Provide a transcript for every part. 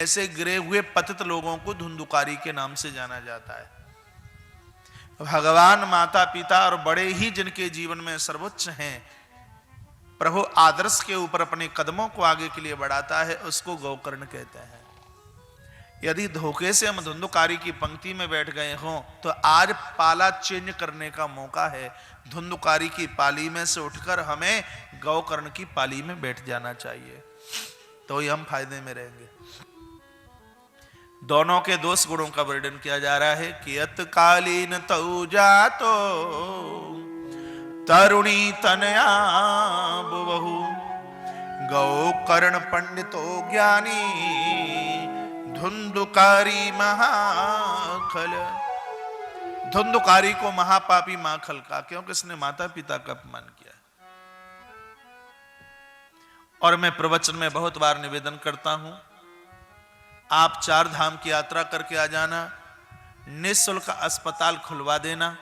ऐसे गिरे हुए पतित लोगों को धुंधुकारी के नाम से जाना जाता है। भगवान, माता पिता और बड़े ही जिनके जीवन में सर्वोच्च हैं, प्रभु आदर्श के ऊपर अपने कदमों को आगे के लिए बढ़ाता है, उसको गौकर्ण कहते हैं। यदि धोखे से हम धुंधुकारी की पंक्ति में बैठ गए हों तो आज पाला चेंज करने का मौका है। धुंधुकारी की पाली में से उठकर हमें गौकर्ण की पाली में बैठ जाना चाहिए, तो ही हम फायदे में रहेंगे। दोनों के दोष गुणों का वर्णन किया जा रहा है कि अतकालीन तऊ जातो तरुणी तनया बहु गौकर्ण पंडितो ज्ञानी धुंधुकारी महाखल। धुंधुकारी को महापापी माखल का, क्योंकि इसने माता पिता का अपमान किया। और मैं प्रवचन में बहुत बार निवेदन करता हूं, आप 4 धाम की यात्रा करके आ जाना, निःशुल्क अस्पताल खुलवा देना,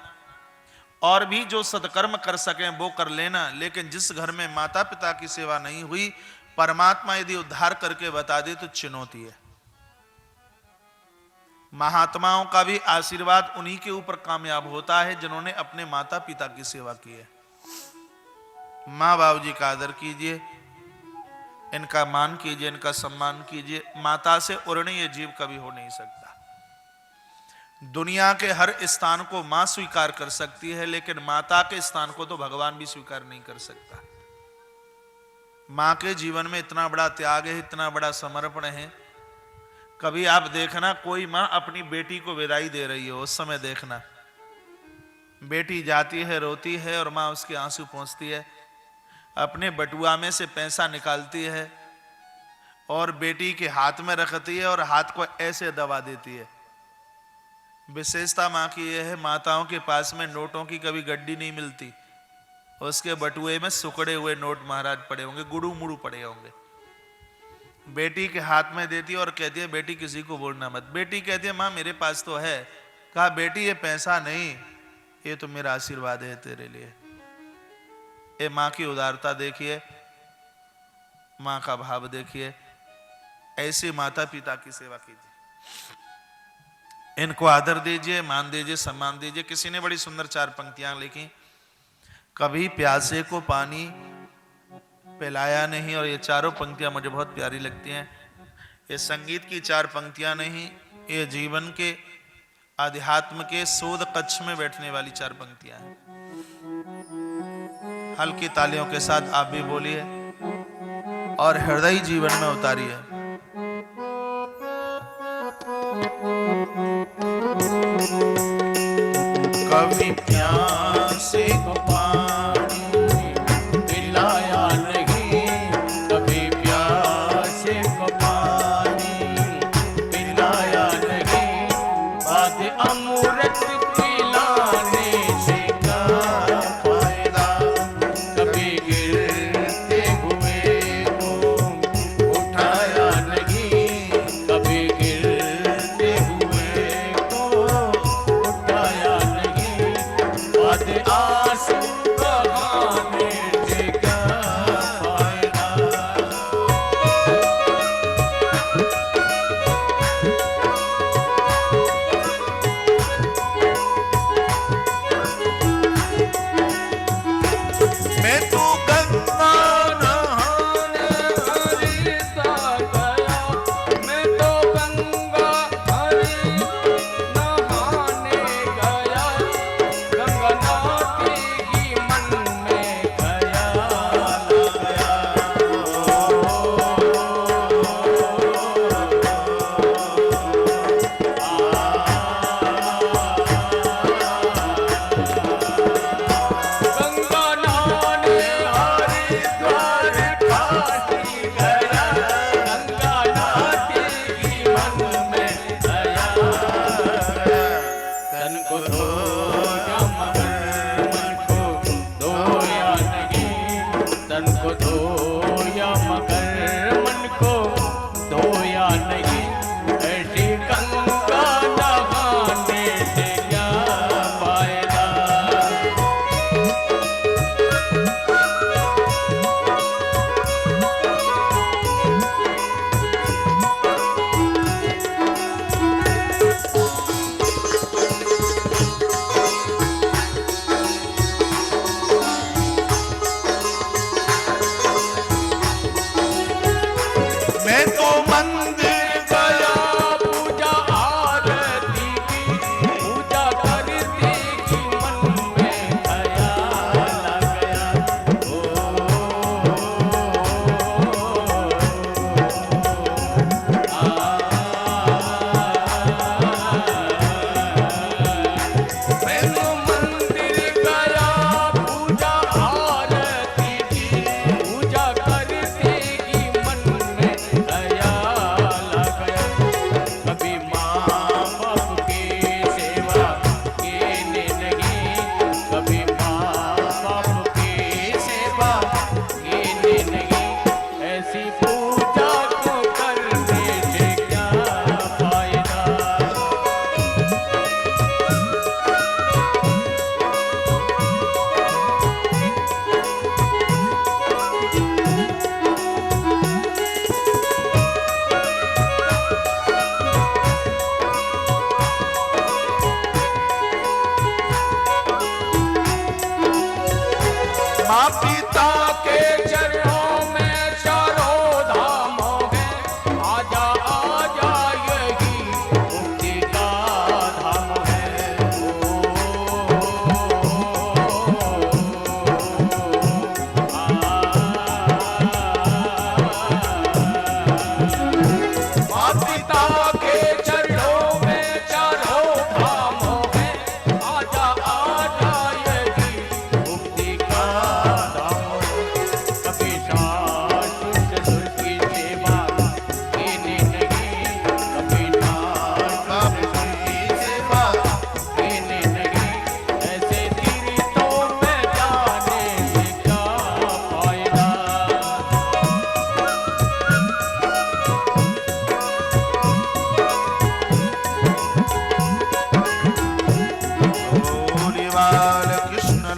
और भी जो सत्कर्म कर सकें वो कर लेना। लेकिन जिस घर में माता पिता की सेवा नहीं हुई, परमात्मा यदि उद्धार करके बता दे तो चुनौती है। महात्माओं का भी आशीर्वाद उन्हीं के ऊपर कामयाब होता है जिन्होंने अपने माता पिता की सेवा की है। माँ बाबू जी का आदर कीजिए, इनका मान कीजिए, इनका सम्मान कीजिए। माता से उर्णीय जीव कभी हो नहीं सकता। दुनिया के हर स्थान को मां स्वीकार कर सकती है, लेकिन माता के स्थान को तो भगवान भी स्वीकार नहीं कर सकता। मां के जीवन में इतना बड़ा त्याग है, इतना बड़ा समर्पण है। कभी आप देखना, कोई मां अपनी बेटी को विदाई दे रही हो, उस समय देखना बेटी जाती है, रोती है, और मां उसके आंसू पोंछती है, अपने बटुआ में से पैसा निकालती है और बेटी के हाथ में रखती है और हाथ को ऐसे दबा देती है। विशेषता मां की यह है, माताओं के पास में नोटों की कभी गड्डी नहीं मिलती, उसके बटुए में सुकड़े हुए नोट महाराज पड़े होंगे, गुड़ू मुड़ू पड़े होंगे। बेटी के हाथ में देती है और कहती है बेटी किसी को बोलना मत। बेटी कहती है मां मेरे पास तो है। कहा बेटी ये पैसा नहीं, ये तो मेरा आशीर्वाद है तेरे लिए। ये मां की उदारता देखिए, मां का भाव देखिए। ऐसे माता पिता की सेवा कीजिए, इनको आदर दीजिए, मान दीजिए, सम्मान दीजिए। किसी ने बड़ी सुंदर 4 पंक्तियां लिखी, कभी प्यासे को पानी पिलाया नहीं। और ये चारों पंक्तियां मुझे बहुत प्यारी लगती हैं। ये संगीत की 4 पंक्तियां नहीं, ये जीवन के आध्यात्म के शोध कक्ष में बैठने वाली 4 पंक्तियां हैं। हल्की तालियों के साथ आप भी बोलिए और हृदय जीवन में उतारिए। कभी प्यासे को पानी पिलाया नहीं, कभी प्यासे को पानी पिलाया नहीं, बाद अमृत पिलाने से क्या फायदा, कभी गिरते हुए को उठाया नहीं, कभी गिरते हुए को उठाया नहीं,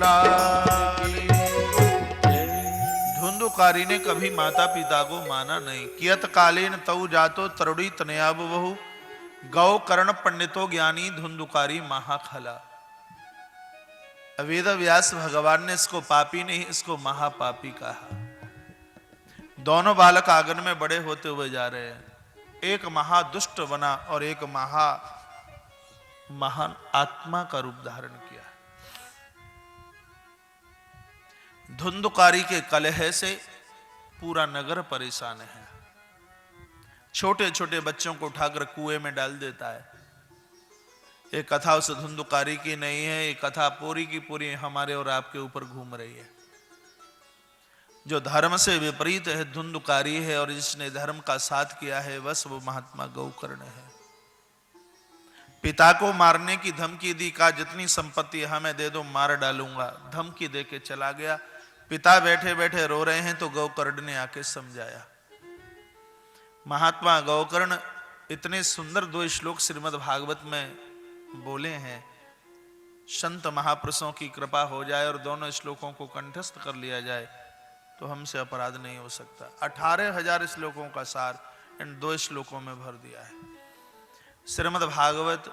मंडाली। धुंधुकारी ने कभी माता पिता को माना नहीं। कियत कालीन तऊ जातो तरुड़ी तनयाब बहु, गौ कर्ण पंडितो ज्ञानी धुंधुकारी महाखला। वेद व्यास भगवान ने इसको पापी नहीं, इसको महापापी कहा। दोनों बालक आंगन में बड़े होते हुए जा रहे हैं। एक महादुष्ट बना और एक महान आत्मा का रूप धारण किया। धुंधुकारी के कलह से पूरा नगर परेशान है। छोटे छोटे बच्चों को उठाकर कुएं में डाल देता है। ये कथा उस धुंधुकारी की नहीं है, ये कथा पूरी की पूरी हमारे और आपके ऊपर घूम रही है। जो धर्म से विपरीत है धुंधुकारी है, और जिसने धर्म का साथ किया है बस वो महात्मा गौकर्ण है। पिता को मारने की धमकी दी, कहा जितनी संपत्ति हमें दे दो, मार डालूंगा। धमकी दे के चला गया। पिता बैठे बैठे रो रहे हैं तो गौकर्ण ने आके समझाया। महात्मा गौकर्ण इतने सुंदर 2 श्लोक श्रीमद् भागवत में बोले हैं। संत महापुरुषों की कृपा हो जाए और दोनों श्लोकों को कंठस्थ कर लिया जाए तो हमसे अपराध नहीं हो सकता। 18,000 श्लोकों का सार इन 2 श्लोकों में भर दिया है। श्रीमद् भागवत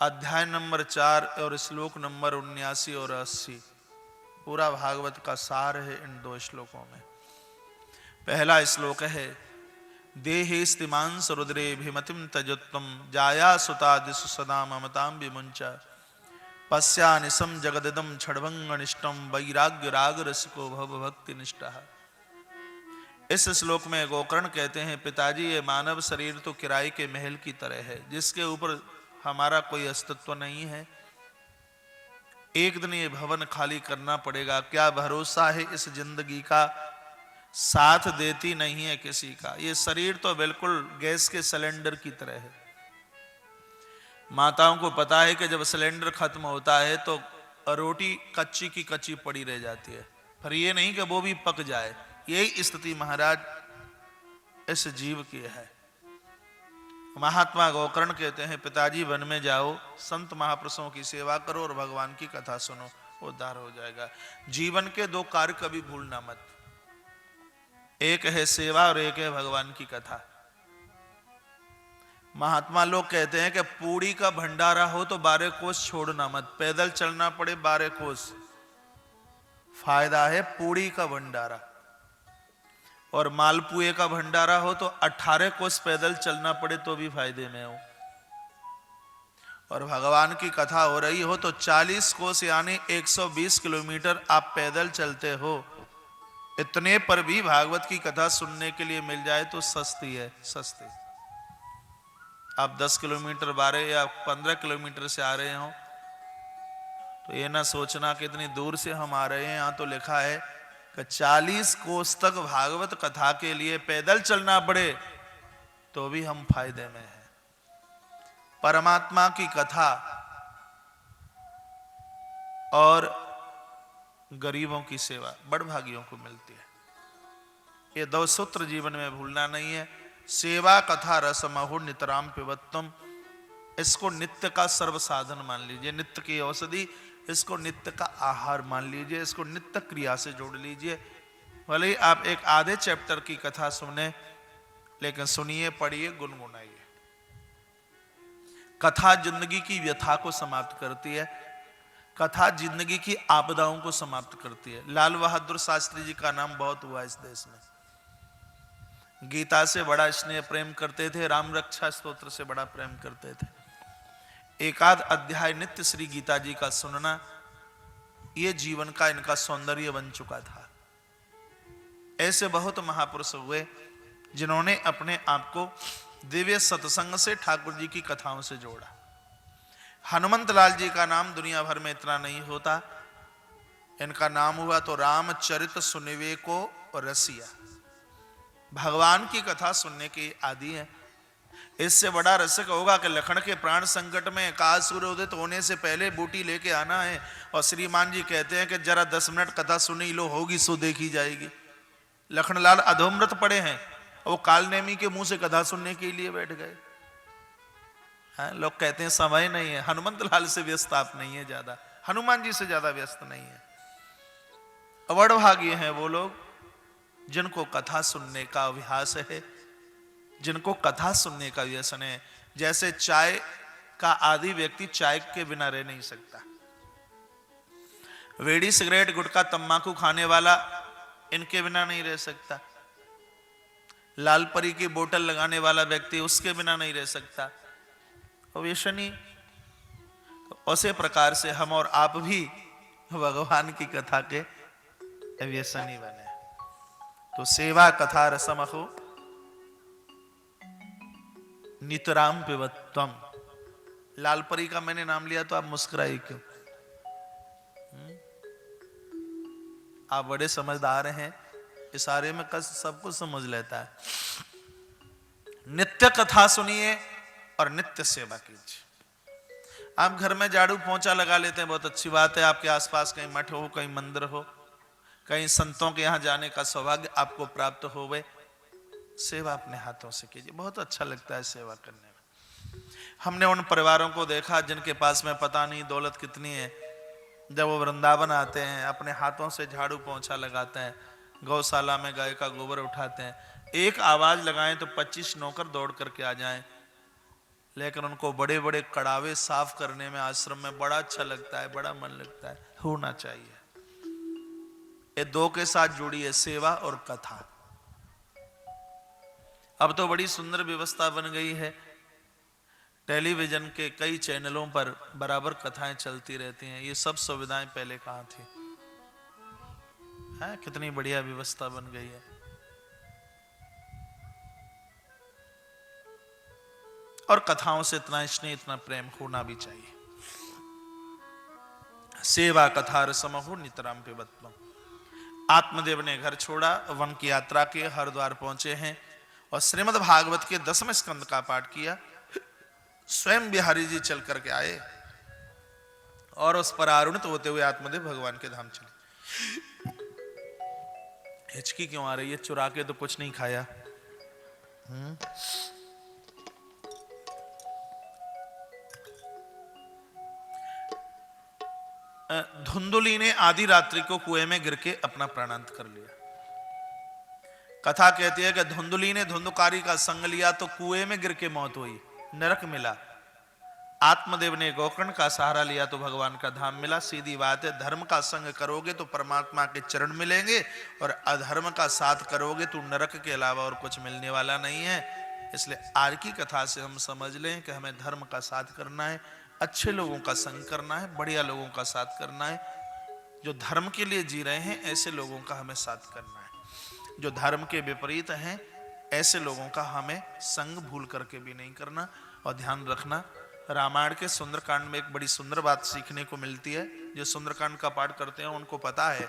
अध्याय नंबर 4 और श्लोक नंबर 79 और 80 पूरा भागवत का सार है इन 2 श्लोकों में। पहला श्लोक है, देहे स्तिमांस रुद्रे भिमतिम तजुत्तम जाया सुता दिशु सदा ममताम विमुंचा पश्या निशम जगदिदम छड़भंगनिष्टम वैराग्य राग रसिको भव भक्ति निष्ठा। इस श्लोक में गौकर्ण कहते हैं, पिताजी ये मानव शरीर तो किराए के महल की तरह है जिसके ऊपर हमारा कोई अस्तित्व नहीं है। एक दिन ये भवन खाली करना पड़ेगा। क्या भरोसा है इस जिंदगी का, साथ देती नहीं है किसी का। ये शरीर तो बिल्कुल गैस के सिलेंडर की तरह है। माताओं को पता है कि जब सिलेंडर खत्म होता है तो रोटी कच्ची की कच्ची पड़ी रह जाती है, पर ये नहीं कि वो भी पक जाए। यही स्थिति महाराज इस जीव की है। महात्मा गौकर्ण कहते हैं, पिताजी वन में जाओ, संत महापुरुषों की सेवा करो और भगवान की कथा सुनो, उद्धार हो जाएगा। जीवन के 2 कार्य कभी भूलना मत। एक है सेवा और एक है भगवान की कथा। महात्मा लोग कहते हैं कि पूड़ी का भंडारा हो तो 12 कोस छोड़ना मत, पैदल चलना पड़े 12 कोस, फायदा है पूड़ी का भंडारा। और मालपुए का भंडारा हो तो 18 कोस पैदल चलना पड़े तो भी फायदे में हो। और भगवान की कथा हो रही हो तो 40 कोस यानी 120 किलोमीटर आप पैदल चलते हो। इतने पर भी भागवत की कथा सुनने के लिए मिल जाए तो सस्ती है, सस्ती। आप 10 किलोमीटर 12 या 15 किलोमीटर से आ रहे हो तो ये ना सोचना कि इतनी दूर से हम आ रहे हैं। यहाँ तो लिखा है कि 40 कोस तक भागवत कथा के लिए पैदल चलना पड़े तो भी हम फायदे में हैं। परमात्मा की कथा और गरीबों की सेवा बड़भागियों को मिलती है। ये 2 सूत्र जीवन में भूलना नहीं है। सेवा कथा रसमहु नितराम पिबत्तम, इसको नित्य का सर्व साधन मान लीजिए, नित्य की औषधि, इसको नित्य का आहार मान लीजिए, इसको नित्य क्रिया से जोड़ लीजिए। भले ही आप एक आधे चैप्टर की कथा सुने, लेकिन सुनिए, पढ़िए, गुनगुनाइए। कथा जिंदगी की व्यथा को समाप्त करती है। कथा जिंदगी की आपदाओं को समाप्त करती है। लाल बहादुर शास्त्री जी का नाम बहुत हुआ इस देश में। गीता से बड़ा स्नेह प्रेम करते थे, राम रक्षा स्तोत्र से बड़ा प्रेम करते थे। एकाध अध्याय नित्य श्री गीता जी का सुनना ये जीवन का इनका सौंदर्य बन चुका था। ऐसे बहुत महापुरुष हुए जिन्होंने अपने आप को दिव्य सत्संग से ठाकुर जी की कथाओं से जोड़ा। हनुमंत लाल जी का नाम दुनिया भर में इतना नहीं होता, इनका नाम हुआ तो रामचरित सुनिवे को रसिया। भगवान की कथा सुनने की आदि है। इससे बड़ा रसिक होगा कि लखन के प्राण संकट में काल सूर्योदित होने से पहले बूटी लेके आना है और श्रीमान जी कहते हैं कि जरा 10 मिनट कथा सुनी लो, होगी सो देखी जाएगी। लखनलाल अधोमृत पड़े हैं, वो कालनेमी के मुंह से कथा सुनने के लिए बैठ गए। लोग कहते हैं समय नहीं है, हनुमंत लाल से व्यस्त आप नहीं है ज्यादा, हनुमान जी से ज्यादा व्यस्त नहीं है। अवड़भागी हैं वो लोग जिनको कथा सुनने का अभ्यास है, जिनको कथा सुनने का व्यसन है। जैसे चाय का आदि व्यक्ति चाय के बिना रह नहीं सकता, वेड़ी सिगरेट गुटखा तंबाकू खाने वाला इनके बिना नहीं रह सकता, लाल परी की बोतल लगाने वाला व्यक्ति उसके बिना नहीं रह सकता, व्यसनी। उसी प्रकार से हम और आप भी भगवान की कथा के व्यसनी बने। तो सेवा कथा रसमहो नितराम पिबत्वम। लाल परी का मैंने नाम लिया तो आप मुस्कुराए क्यों? आप बड़े समझदार हैं, इशारे में सब कुछ समझ लेता है। नित्य कथा सुनिए और नित्य सेवा कीजिए। आप घर में झाड़ू पोंछा लगा लेते हैं, बहुत अच्छी बात है। आपके आसपास कहीं मठ हो, कहीं मंदिर हो, कहीं संतों के यहां जाने का सौभाग्य आपको प्राप्त होवे, सेवा अपने हाथों से कीजिए, बहुत अच्छा लगता है सेवा करने में। हमने उन परिवारों को देखा जिनके पास में पता नहीं दौलत कितनी है, जब वो वृंदावन आते हैं अपने हाथों से झाड़ू पोंछा लगाते हैं, गौशाला में गाय का गोबर उठाते हैं, एक आवाज लगाएं तो 25 नौकर दौड़ करके आ जाएं। लेकिन उनको बड़े बड़े कड़ावे साफ करने में आश्रम में बड़ा अच्छा लगता है, बड़ा मन लगता है। होना चाहिए। ये दो के साथ जुड़ी है, सेवा और कथा। अब तो बड़ी सुंदर व्यवस्था बन गई है, टेलीविजन के कई चैनलों पर बराबर कथाएं चलती रहती हैं। ये सब सुविधाएं पहले कहां थी? है कितनी बढ़िया व्यवस्था बन गई है। और कथाओं से इतना स्नेह, इतना प्रेम होना भी चाहिए। सेवा कथा रसमहो नितराम पिबत्वम। आत्मदेव ने घर छोड़ा, वन की यात्रा के हरिद्वार पहुंचे हैं और श्रीमद् भागवत के 10वें स्कंद का पाठ किया। स्वयं बिहारी जी चल करके आए और उस पर आरूढ़ होते हुए आत्मदेव भगवान के धाम चले। हिचकी क्यों आ रही है? चुरा के तो कुछ नहीं खाया। धुंधुली ने आधी रात्रि को कुएं में गिर के अपना प्राणांत कर लिया। कथा कहती है कि धुंधुली ने धुंधुकारी का संग लिया तो कुएं में गिर के मौत हुई, नरक मिला। आत्मदेव ने गोकर्ण का सहारा लिया तो भगवान का धाम मिला। सीधी बात है, धर्म का संग करोगे तो परमात्मा के चरण मिलेंगे और अधर्म का साथ करोगे तो नरक के अलावा और कुछ मिलने वाला नहीं है। इसलिए आज की कथा से हम समझ लें कि हमें धर्म का साथ करना है, अच्छे लोगों का संग करना है, बढ़िया लोगों का साथ करना है। जो धर्म के लिए जी रहे हैं ऐसे लोगों का हमें साथ करना है। जो धर्म के विपरीत हैं ऐसे लोगों का हमें संग भूल करके भी नहीं करना। और ध्यान रखना, रामायण के सुंदरकांड में एक बड़ी सुंदर बात सीखने को मिलती है। जो सुंदरकांड का पाठ करते हैं उनको पता है,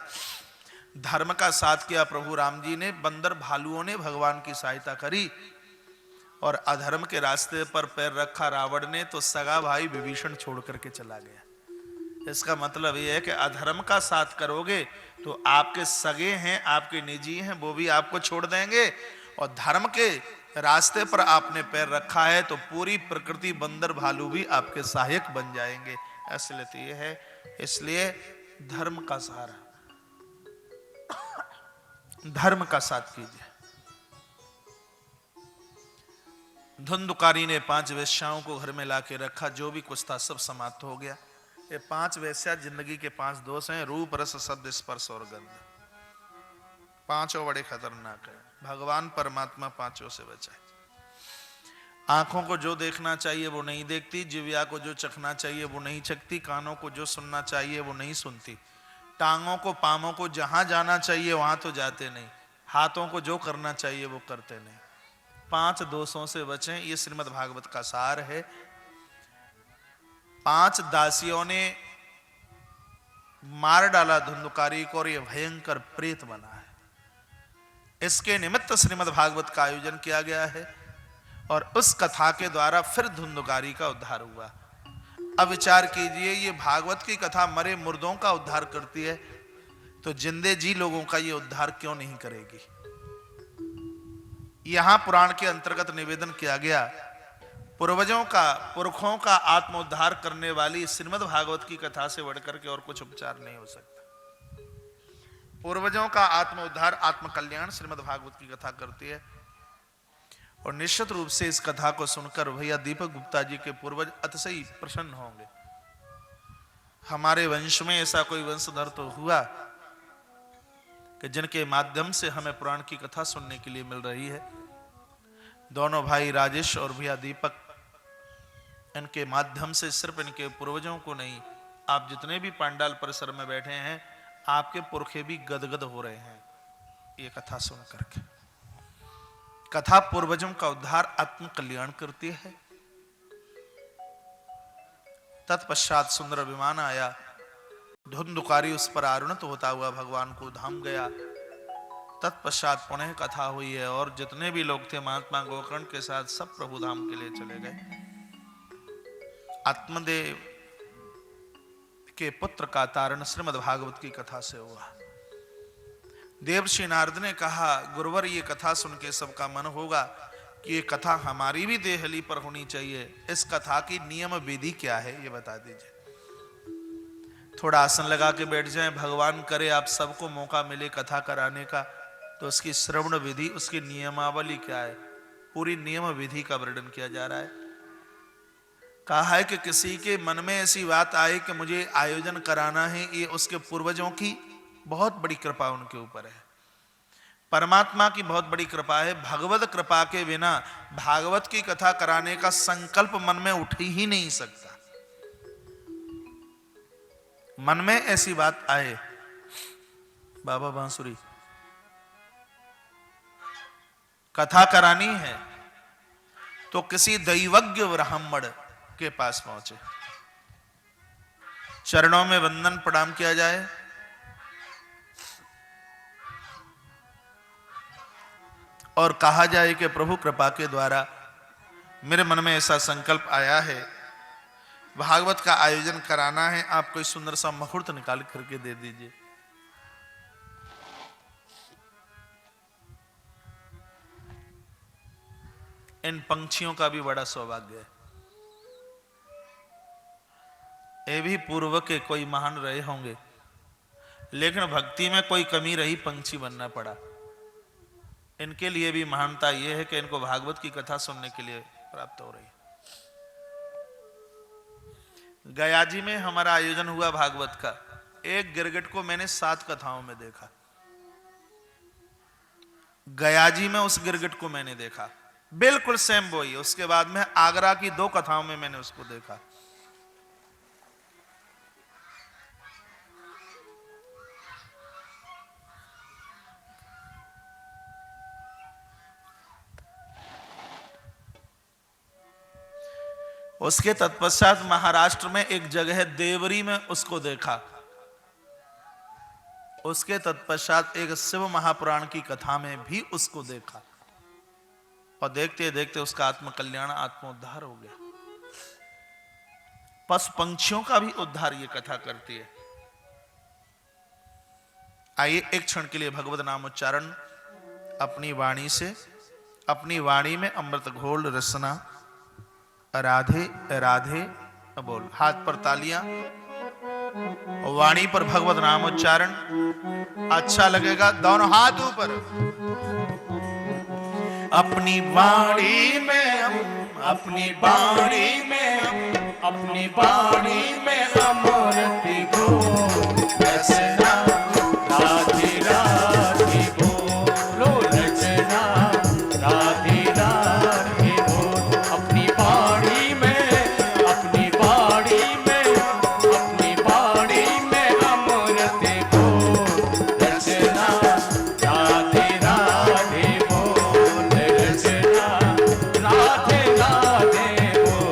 धर्म का साथ किया प्रभु राम जी ने, बंदर भालुओं ने भगवान की सहायता करी, और अधर्म के रास्ते पर पैर रखा रावण ने तो सगा भाई विभीषण छोड़ करके चला गया। इसका मतलब यह है कि अधर्म का साथ करोगे तो आपके सगे हैं, आपके निजी हैं, वो भी आपको छोड़ देंगे। और धर्म के रास्ते पर आपने पैर रखा है तो पूरी प्रकृति, बंदर भालू भी आपके सहायक बन जाएंगे। असलियत यह है, इसलिए धर्म का सहारा, धर्म का साथ कीजिए। धुंधुकारी ने 5 वेश्याओं को घर में लाके रखा, जो भी कुछ था सब समाप्त हो गया। ये 5 वेश्या जिंदगी के 5 दोष हैं, रूप रस शब्द स्पर्श और गंध। पांचों बड़े खतरनाक है। भगवान परमात्मा पांचों से बचाए। आंखों को जो देखना चाहिए वो नहीं देखती, जिह्वा को जो चखना चाहिए वो नहीं चखती, कानों को जो सुनना चाहिए वो नहीं सुनती, टांगों को पांवों को जहां जाना चाहिए वहां तो जाते नहीं, हाथों को जो करना चाहिए वो करते नहीं। 5 दोषों से बचें, ये श्रीमद् भागवत का सार है। 5 दासियों ने मार डाला धुंधुकारी को और ये भयंकर प्रेत बना है। इसके निमित्त श्रीमद् भागवत का आयोजन किया गया है और उस कथा के द्वारा फिर धुंधुकारी का उद्धार हुआ। अब विचार कीजिए, ये भागवत की कथा मरे मुर्दों का उद्धार करती है तो जिंदे जी लोगों का ये उद्धार क्यों नहीं करेगी? यहां पुराण के अंतर्गत निवेदन किया गया, पूर्वजों का, पुरखों का आत्मोद्धार करने वाली श्रीमद् भागवत की कथा से बढ़कर के और कुछ उपचार नहीं हो सकता। पूर्वजों का आत्मोद्धार, आत्मकल्याण श्रीमद् भागवत की कथा करती है। और निश्चित रूप से इस कथा को सुनकर भैया दीपक गुप्ता जी के पूर्वज अतिशय प्रसन्न होंगे। हमारे वंश में ऐसा कोई वंशधर तो हुआ कि जिनके माध्यम से हमें पुराण की कथा सुनने के लिए मिल रही है। दोनों भाई राजेश और भैया दीपक, इनके माध्यम से सिर्फ इनके पूर्वजों को नहीं, आप जितने भी पांडाल परिसर में बैठे हैं, आपके पुरखे भी गदगद हो रहे हैं ये कथा सुन करके। कथा पूर्वजों का उद्धार, आत्म कल्याण करती है। तत्पश्चात सुंदर विमान आया, धुंधुकारी उस पर आरुणित होता हुआ भगवान को धाम गया। तत्पश्चात पुनः कथा हुई है और जितने भी लोग थे महात्मा गोकर्ण के साथ सब प्रभु धाम के लिए चले गए। आत्मदेव के पुत्र का तारण श्रीमद् भागवत की कथा से हुआ। देवर्षि नारद ने कहा, गुरुवर ये कथा सुन के सबका मन होगा कि ये कथा हमारी भी देहली पर होनी चाहिए। इस कथा की नियम विधि क्या है ये बता दीजिए। थोड़ा आसन लगा के बैठ जाएं, भगवान करे आप सबको मौका मिले कथा कराने का, तो उसकी श्रवण विधि, उसकी नियमावली क्या है, पूरी नियम विधि का वर्णन किया जा रहा है। कहा है कि किसी के मन में ऐसी बात आए कि मुझे आयोजन कराना है, ये उसके पूर्वजों की बहुत बड़ी कृपा उनके ऊपर है। परमात्मा की बहुत बड़ी कृपा है। भगवत कृपा के बिना भागवत की कथा कराने का संकल्प मन में उठ ही नहीं सकता। मन में ऐसी बात आए, बाबा बांसुरी कथा करानी है, तो किसी दैवज्ञ ब्राह्मण के पास पहुंचे, चरणों में वंदन प्रणाम किया जाए, और कहा जाए कि प्रभु कृपा के द्वारा मेरे मन में ऐसा संकल्प आया है, भागवत का आयोजन कराना है, आप कोई सुंदर सा मुहूर्त निकाल करके दे दीजिए। इन पंक्षियों का भी बड़ा सौभाग्य है। ये भी पूर्व के कोई महान रहे होंगे, लेकिन भक्ति में कोई कमी रही, पंछी बनना पड़ा। इनके लिए भी महानता यह है कि इनको भागवत की कथा सुनने के लिए प्राप्त हो रही है। गया जी में हमारा आयोजन हुआ भागवत का। एक गिरगिट को मैंने 7 कथाओं में देखा। गया जी में उस गिरगिट को मैंने देखा, बिल्कुल सेम वही। उसके बाद में आगरा की 2 कथाओं में मैंने उसको देखा। उसके तत्पश्चात महाराष्ट्र में एक जगह है देवरी में, उसको देखा। उसके तत्पश्चात एक शिव महापुराण की कथा में भी उसको देखा। और देखते देखते उसका आत्मकल्याण, आत्मोद्धार हो गया। पशु पंक्षियों का भी उद्धार ये कथा करती है। आइए एक क्षण के लिए भगवत नाम उच्चारण अपनी वाणी से, अपनी वाणी में अमृत घोल रसना, राधे राधे बोल। हाथ पर तालियां, वाणी पर भगवत नाम उच्चारण। अच्छा लगेगा, दोनों हाथ ऊपर। अपनी वाणी में हम, अपनी वाणी में हम, अपनी वाणी में अमृत घोल रसना, राधे राधे बोलो रचना, राधे राधे बोल। अपनी वाणी में, अपनी वाणी में, अपनी वाणी में अमृत घोल रचना, राधे राधे बोल रचना, राधे राधे बोल।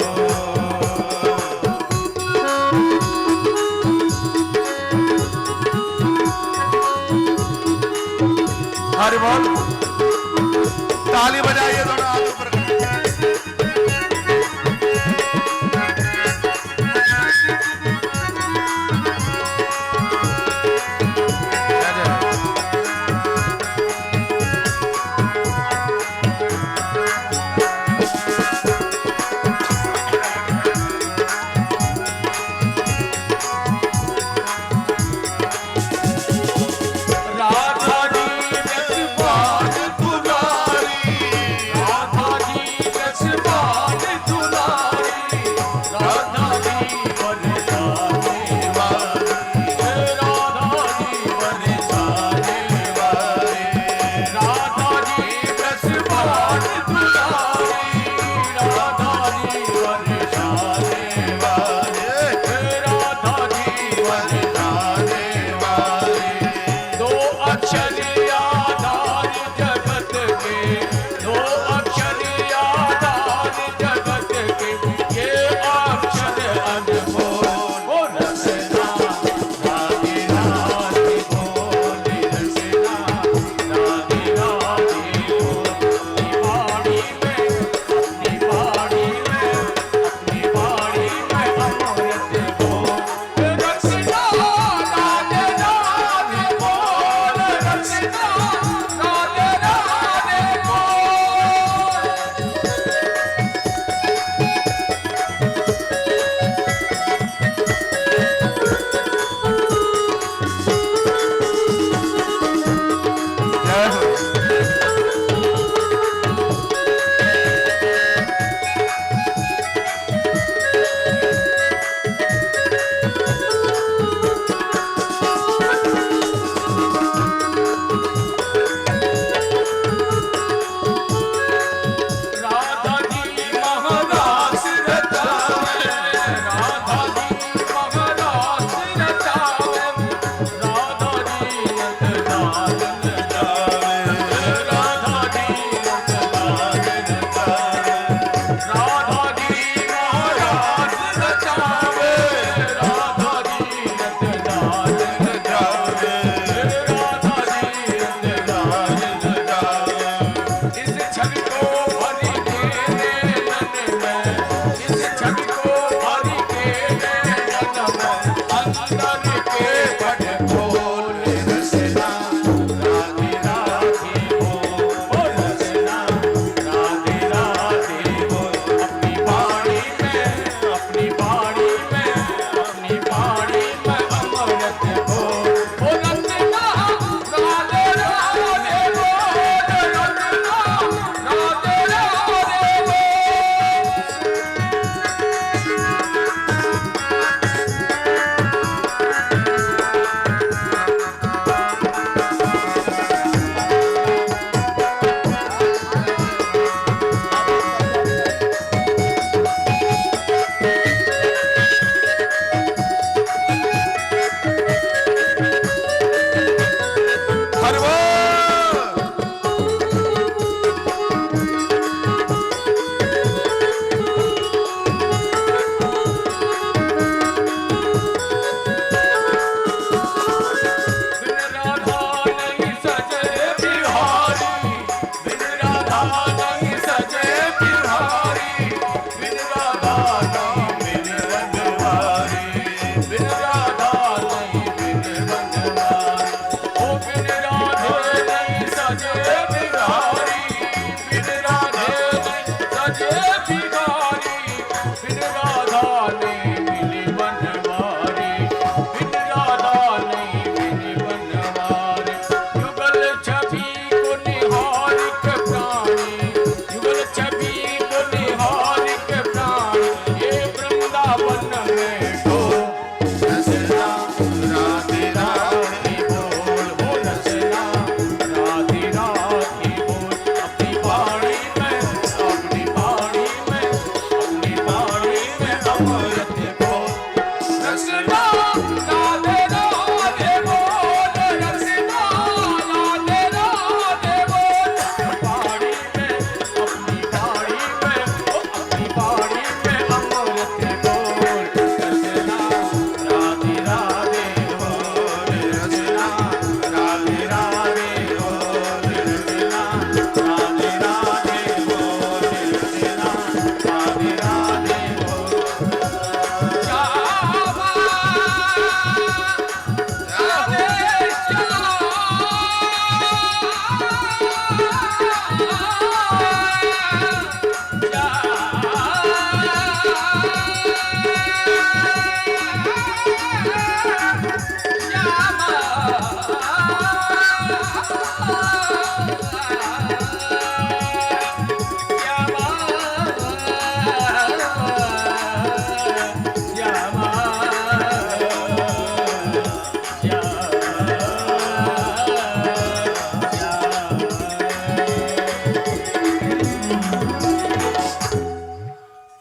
हरि बोल। ताली बजाइए दोनों हाथ ऊपर।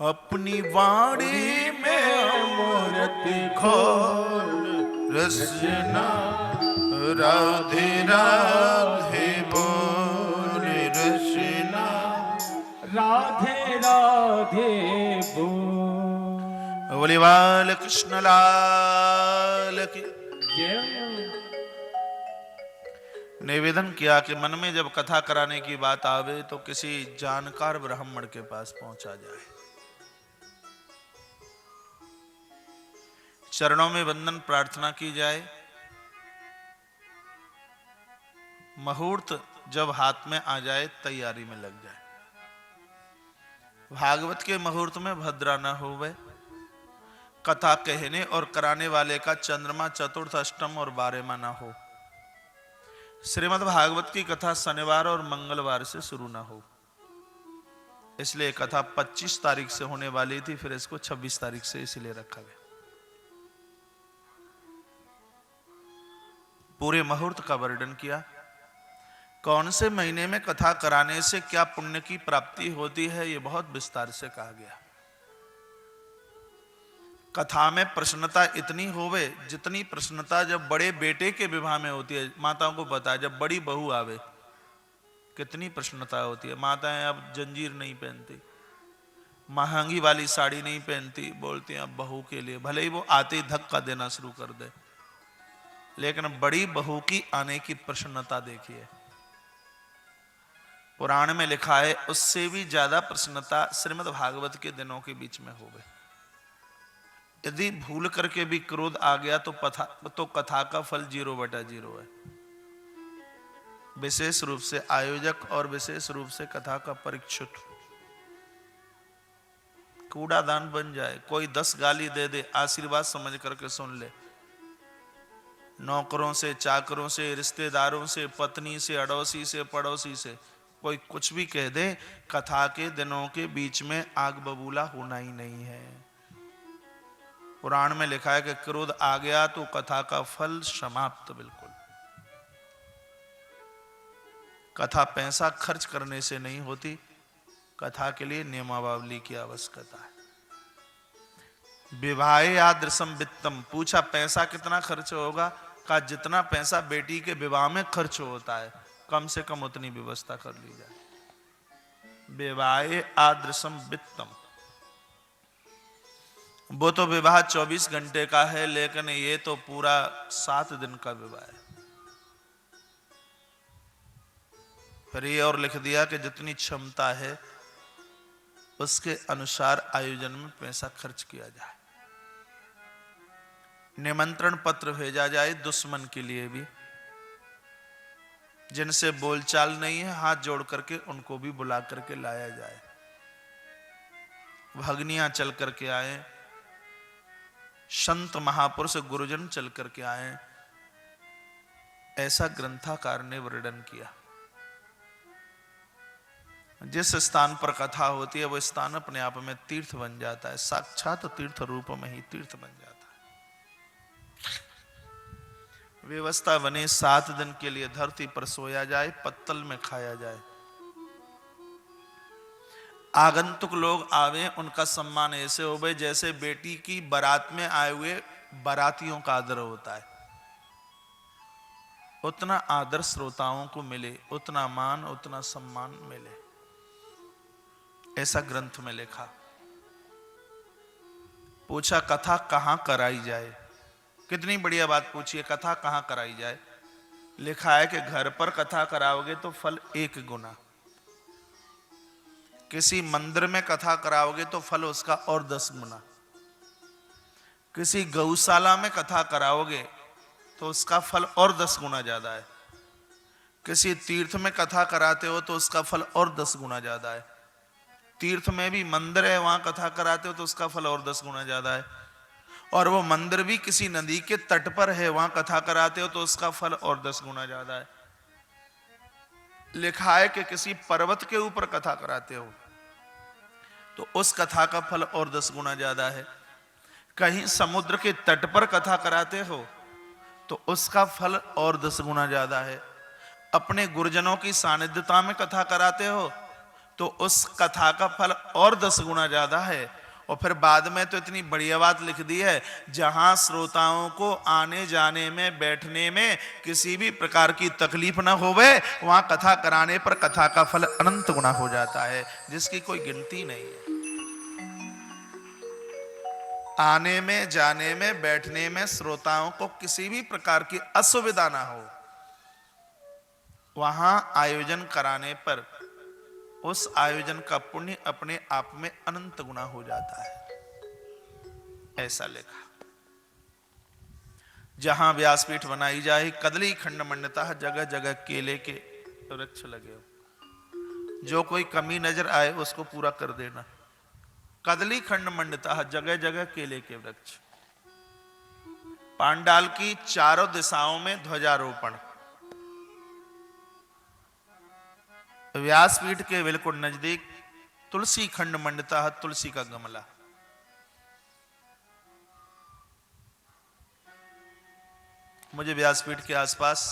अपनी वाणी में रसना, राधे राधे बोल रसना, राधे राधे बोल। बोले बाल कृष्ण लाल की जय। निवेदन किया कि मन में जब कथा कराने की बात आवे तो किसी जानकार ब्राह्मण के पास पहुंचा जाए, चरणों में वंदन प्रार्थना की जाए, मुहूर्त जब हाथ में आ जाए तैयारी में लग जाए। भागवत के मुहूर्त में भद्रा न होवे, कथा कहने और कराने वाले का चंद्रमा चतुर्थ अष्टम और 12वां ना हो, श्रीमद् भागवत की कथा शनिवार और मंगलवार से शुरू ना हो। इसलिए कथा 25 तारीख से होने वाली थी, फिर इसको 26 तारीख से इसलिए रखा गया। पूरे मुहूर्त का वर्णन किया, कौन से महीने में कथा कराने से क्या पुण्य की प्राप्ति होती है, यह बहुत विस्तार से कहा गया। कथा में प्रसन्नता इतनी होवे जितनी प्रसन्नता जब बड़े बेटे के विवाह में होती है। माताओं को पता है जब बड़ी बहू आवे कितनी प्रसन्नता होती है। माताएं अब जंजीर नहीं पहनती, महंगी वाली साड़ी नहीं पहनती, बोलती हैं अब बहू के लिए, भले ही वो आते ही धक्का देना शुरू कर दे, लेकिन बड़ी बहू की आने की प्रसन्नता देखिए। पुराण में लिखा है उससे भी ज्यादा प्रसन्नता श्रीमद् भागवत के दिनों के बीच में होवे। यदि भूल करके भी क्रोध आ गया तो कथा का फल 0/0 है। विशेष रूप से आयोजक और विशेष रूप से कथा का परीक्षित कूड़ादान बन जाए। कोई 10 गाली दे दे, आशीर्वाद समझ करके सुन ले। नौकरों से, चाकरों से, रिश्तेदारों से, पत्नी से, अड़ोसी से, पड़ोसी से कोई कुछ भी कह दे, कथा के दिनों के बीच में आग बबूला होना ही नहीं है। पुराण में लिखा है कि क्रोध आ गया तो कथा का फल समाप्त बिल्कुल। कथा पैसा खर्च करने से नहीं होती, कथा के लिए नियमावली की आवश्यकता है। विवाहे यादृशम वित्तम, पूछा पैसा कितना खर्च होगा, का जितना पैसा बेटी के विवाह में खर्च होता है कम से कम उतनी व्यवस्था कर ली जाए। विवाहे आदृशम वित्तम, वो तो विवाह 24 घंटे का है, लेकिन ये तो पूरा 7 दिन का विवाह है। फिर ये और लिख दिया कि जितनी क्षमता है उसके अनुसार आयोजन में पैसा खर्च किया जाए। निमंत्रण पत्र भेजा जाए दुश्मन के लिए भी, जिनसे बोलचाल नहीं है हाथ जोड़ करके उनको भी बुला करके लाया जाए। भगनियां चल करके आए, संत महापुरुष गुरुजन चल करके आए, ऐसा ग्रंथकार ने वर्णन किया। जिस स्थान पर कथा होती है वो स्थान अपने आप में तीर्थ बन जाता है, साक्षात तीर्थ रूप में ही तीर्थ बन जाता है। व्यवस्था बने 7 दिन के लिए धरती पर सोया जाए, पत्तल में खाया जाए। आगंतुक लोग आवे, उनका सम्मान ऐसे होवे जैसे बेटी की बारात में आए हुए बारातियों का आदर होता है। उतना आदर श्रोताओं को मिले, उतना मान, उतना सम्मान मिले, ऐसा ग्रंथ में लिखा। पूछा कथा कहां कराई जाए, कितनी बढ़िया बात पूछी है, कथा कहां कराई जाए। लिखा है कि घर पर कथा कराओगे तो फल 1 गुना, किसी मंदिर में कथा कराओगे तो फल उसका और 10 गुना, किसी गौशाला में कथा कराओगे तो उसका फल और 10 गुना ज्यादा है, किसी तीर्थ में कथा कराते हो तो उसका फल और 10 गुना ज्यादा है। तीर्थ में भी मंदिर है, वहां कथा कराते हो तो उसका फल और 10 गुना ज्यादा है। और वो मंदिर भी किसी नदी के तट पर है, वहां कथा कराते हो तो उसका फल और 10 गुना ज्यादा है। लिखा है कि किसी पर्वत के ऊपर कथा कराते हो तो उस कथा का फल और 10 गुना ज्यादा है। कहीं समुद्र के तट पर कथा कराते हो तो उसका फल और 10 गुना ज्यादा है। अपने गुरुजनों की सानिध्यता में कथा कराते हो तो उस कथा का फल और 10 गुना ज्यादा है। और फिर बाद में तो इतनी बढ़िया बात लिख दी है, जहां श्रोताओं को आने जाने में बैठने में किसी भी प्रकार की तकलीफ ना होवे, वहां कथा कराने पर कथा का फल अनंत गुना हो जाता है, जिसकी कोई गिनती नहीं है। आने में जाने में बैठने में श्रोताओं को किसी भी प्रकार की असुविधा ना हो, वहां आयोजन कराने पर उस आयोजन का पुण्य अपने आप में अनंत गुना हो जाता है, ऐसा लिखा। जहां व्यासपीठ बनाई जाए, कदली खंड मंडता, जगह जगह केले के वृक्ष लगे हो, जो कोई कमी नजर आए उसको पूरा कर देना। कदली खंड मंडता, जगह जगह केले के वृक्ष। पांडाल की चारों दिशाओं में ध्वजारोपण। व्यासपीठ के बिल्कुल नजदीक तुलसी खंड मंडता, तुलसी का गमला। मुझे व्यासपीठ के आसपास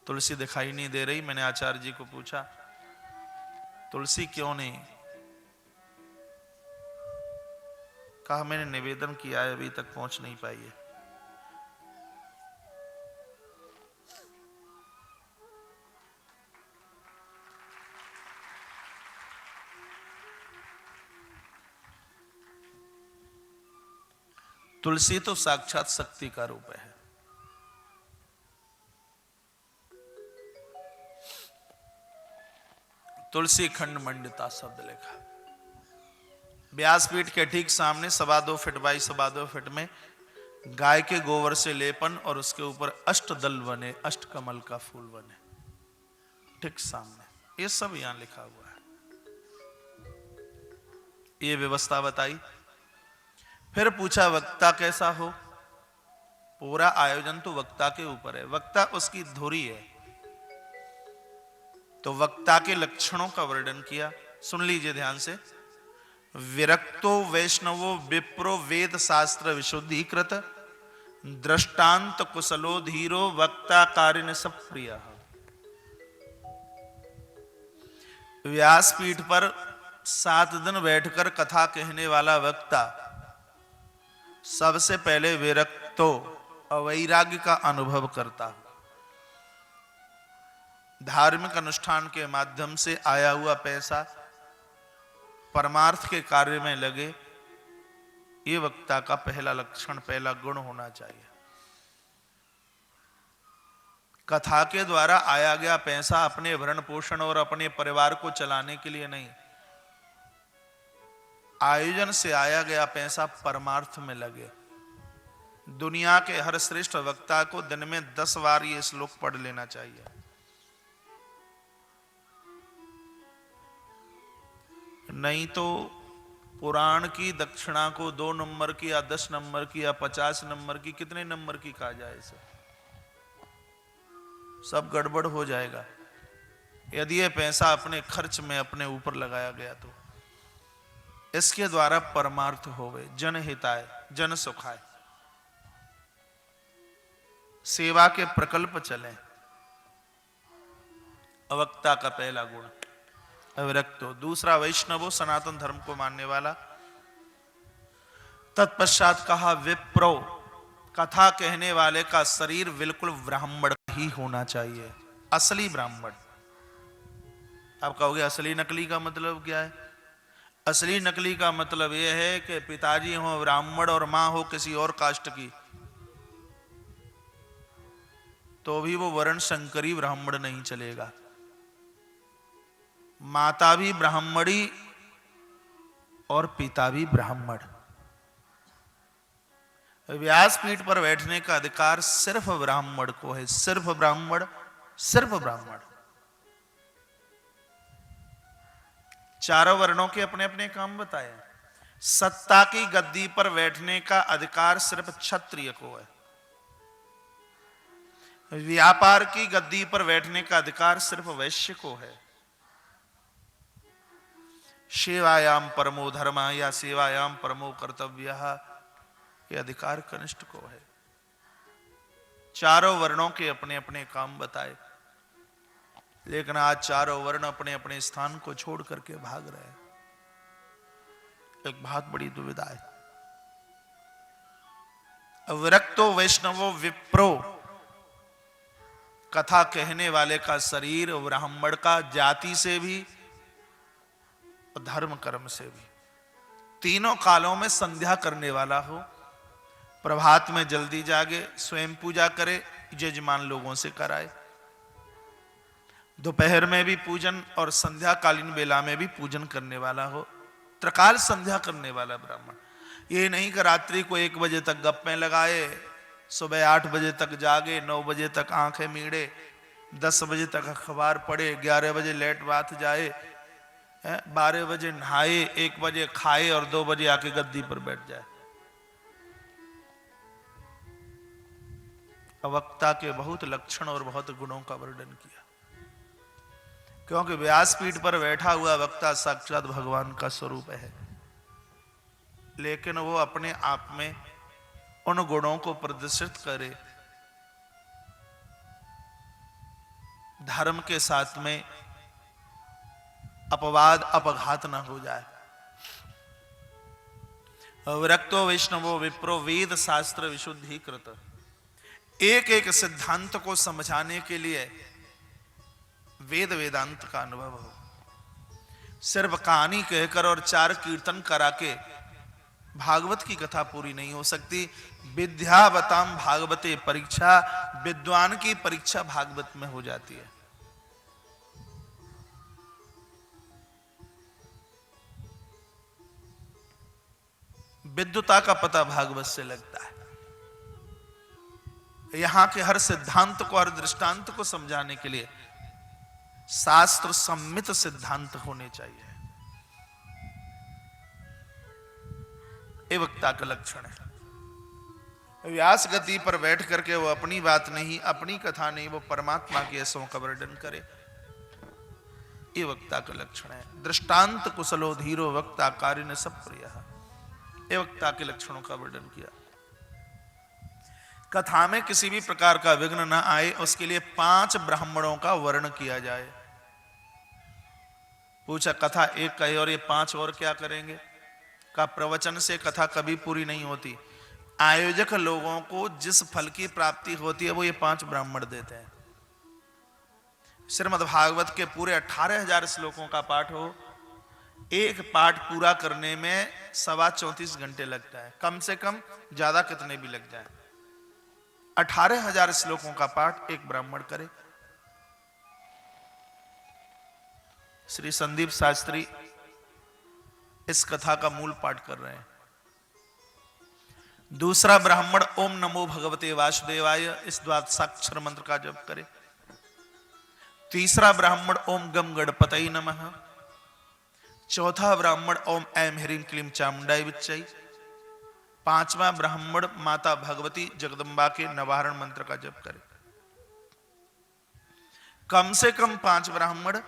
तुलसी दिखाई नहीं दे रही। मैंने आचार्य जी को पूछा, तुलसी क्यों नहीं? कहा मैंने निवेदन किया है, अभी तक पहुंच नहीं पाई है। तुलसी तो साक्षात शक्ति का रूप है। तुलसी खंड मंडिता शब्द लिखा। व्यासपीठ के ठीक सामने 2.25 फीट बाई 2.25 फीट में गाय के गोबर से लेपन और उसके ऊपर अष्टदल बने, अष्टकमल का फूल बने, ठीक सामने। ये सब यहां लिखा हुआ है। ये व्यवस्था बताई। फिर पूछा वक्ता कैसा हो? पूरा आयोजन तो वक्ता के ऊपर है, वक्ता उसकी धुरी है। तो वक्ता के लक्षणों का वर्णन किया, सुन लीजिए ध्यान से। विरक्तो वैष्णवो विप्रो वेद शास्त्र विशुद्धीकृत, दृष्टांत कुशलो धीरो वक्ता कारिण सब प्रिय। व्यासपीठ पर 7 दिन बैठकर कथा कहने वाला वक्ता सबसे पहले विरक्तो, अवैराग्य का अनुभव करता हो। धार्मिक अनुष्ठान के माध्यम से आया हुआ पैसा परमार्थ के कार्य में लगे, ये वक्ता का पहला लक्षण, पहला गुण होना चाहिए। कथा के द्वारा आया गया पैसा अपने भरण पोषण और अपने परिवार को चलाने के लिए नहीं, आयोजन से आया गया पैसा परमार्थ में लगे। दुनिया के हर श्रेष्ठ वक्ता को दिन में 10 बार ये श्लोक पढ़ लेना चाहिए। नहीं तो पुराण की दक्षिणा को 2 नंबर की या 10 नंबर की या 50 नंबर की, कितने नंबर की कहा जाए इसे, सब गड़बड़ हो जाएगा यदि ये पैसा अपने खर्च में अपने ऊपर लगाया गया तो। इसके द्वारा परमार्थ होवे, जन हिताय, जन सुखाय, सेवा के प्रकल्प चले। अवक्ता का पहला गुण अविरक्तो। दूसरा वैष्णवो, सनातन धर्म को मानने वाला। तत्पश्चात कहा विप्रो, कथा कहने वाले का शरीर बिल्कुल ब्राह्मण ही होना चाहिए, असली ब्राह्मण। आप कहोगे असली नकली का मतलब क्या है? असली नकली का मतलब यह है कि पिताजी हो ब्राह्मण और मां हो किसी और कास्ट की, तो भी वो वर्ण शंकरी ब्राह्मण नहीं चलेगा। माता भी ब्राह्मणी और पिता भी ब्राह्मण। व्यासपीठ पर बैठने का अधिकार सिर्फ ब्राह्मण को है, सिर्फ ब्राह्मण, सिर्फ ब्राह्मण। चारों वर्णों के अपने अपने काम बताए। सत्ता की गद्दी पर बैठने का अधिकार सिर्फ क्षत्रिय को है। व्यापार की गद्दी पर बैठने का अधिकार सिर्फ वैश्य को है। सेवायाम परमो धर्म या सेवायाम परमो कर्तव्य, ये अधिकार कनिष्ठ को है। चारों वर्णों के अपने अपने काम बताए, लेकिन आज चारों वर्ण अपने अपने स्थान को छोड़ करके भाग रहे हैं। एक बहुत बड़ी दुविधा है। विरक्तो वैष्णवो विप्रो, कथा कहने वाले का शरीर ब्राह्मण का जाति से भी और धर्म कर्म से भी, तीनों कालों में संध्या करने वाला हो, प्रभात में जल्दी जागे, स्वयं पूजा करे, यजमान लोगों से कराए, दोपहर में भी पूजन और संध्या कालीन बेला में भी पूजन करने वाला हो, त्रिकाल संध्या करने वाला ब्राह्मण। ये नहीं कि रात्रि को 1 बजे तक गप्पे लगाए, सुबह 8 बजे तक जागे, 9 बजे तक आंखें मीड़े, 10 बजे तक अखबार पढ़े, 11 बजे लेट बात जाए, 12 बजे नहाए, 1 बजे खाए और 2 बजे आके गद्दी पर बैठ जाए। वक्ता के बहुत लक्षण और बहुत गुणों का वर्णन किया, क्योंकि व्यासपीठ पर बैठा हुआ वक्ता साक्षात भगवान का स्वरूप है, लेकिन वो अपने आप में उन गुणों को प्रदर्शित करे, धर्म के साथ में अपवाद अपघात न हो जाए। विरक्तो वैष्णवो विप्रो वेद शास्त्र विशुद्धीकृत, एक एक सिद्धांत को समझाने के लिए वेद वेदांत का अनुभव हो, सिर्फ कहानी कहकर और 4 कीर्तन करा के भागवत की कथा पूरी नहीं हो सकती। विद्यावताम भागवते परीक्षा, विद्वान की परीक्षा भागवत में हो जाती है। विद्वता का पता भागवत से लगता है। यहां के हर सिद्धांत को, हर दृष्टांत को समझाने के लिए शास्त्र सम्मित सिद्धांत होने चाहिए। ये वक्ता का लक्षण है। व्यास गति पर बैठ करके वो अपनी बात नहीं, अपनी कथा नहीं, वो परमात्मा के यशों का वर्णन करे, ये वक्ता का लक्षण है। दृष्टांत कुशलो धीरो वक्ता कार्य सब प्रिय, ये वक्ता के लक्षणों का वर्णन किया। कथा में किसी भी प्रकार का विघ्न न आए, उसके लिए 5 ब्राह्मणों का वर्ण किया जाए। पूछा कथा एक कहे और ये 5 और क्या करेंगे? का प्रवचन से कथा कभी पूरी नहीं होती। आयोजक लोगों को जिस फल की प्राप्ति होती है वो ये 5 ब्राह्मण देते हैं। श्रीमद् भागवत के पूरे 18,000 श्लोकों का पाठ हो, एक पाठ पूरा करने में 34.25 घंटे लगता है, कम से कम, ज्यादा कितने भी लग जाए। 18,000 श्लोकों का पाठ एक ब्राह्मण करे। श्री संदीप शास्त्री इस कथा का मूल पाठ कर रहे हैं। दूसरा ब्राह्मण ओम नमो भगवते वासुदेवाय इस द्वादशाक्षर मंत्र का जप करे। तीसरा ब्राह्मण ओम गम गणपतये नमः। चौथा ब्राह्मण ओम ऐं ह्रीं क्लीं चामुंडाय विच्चै। 5वां ब्राह्मण माता भगवती जगदम्बा के नवारण मंत्र का जप करे। कम से कम 5 ब्राह्मण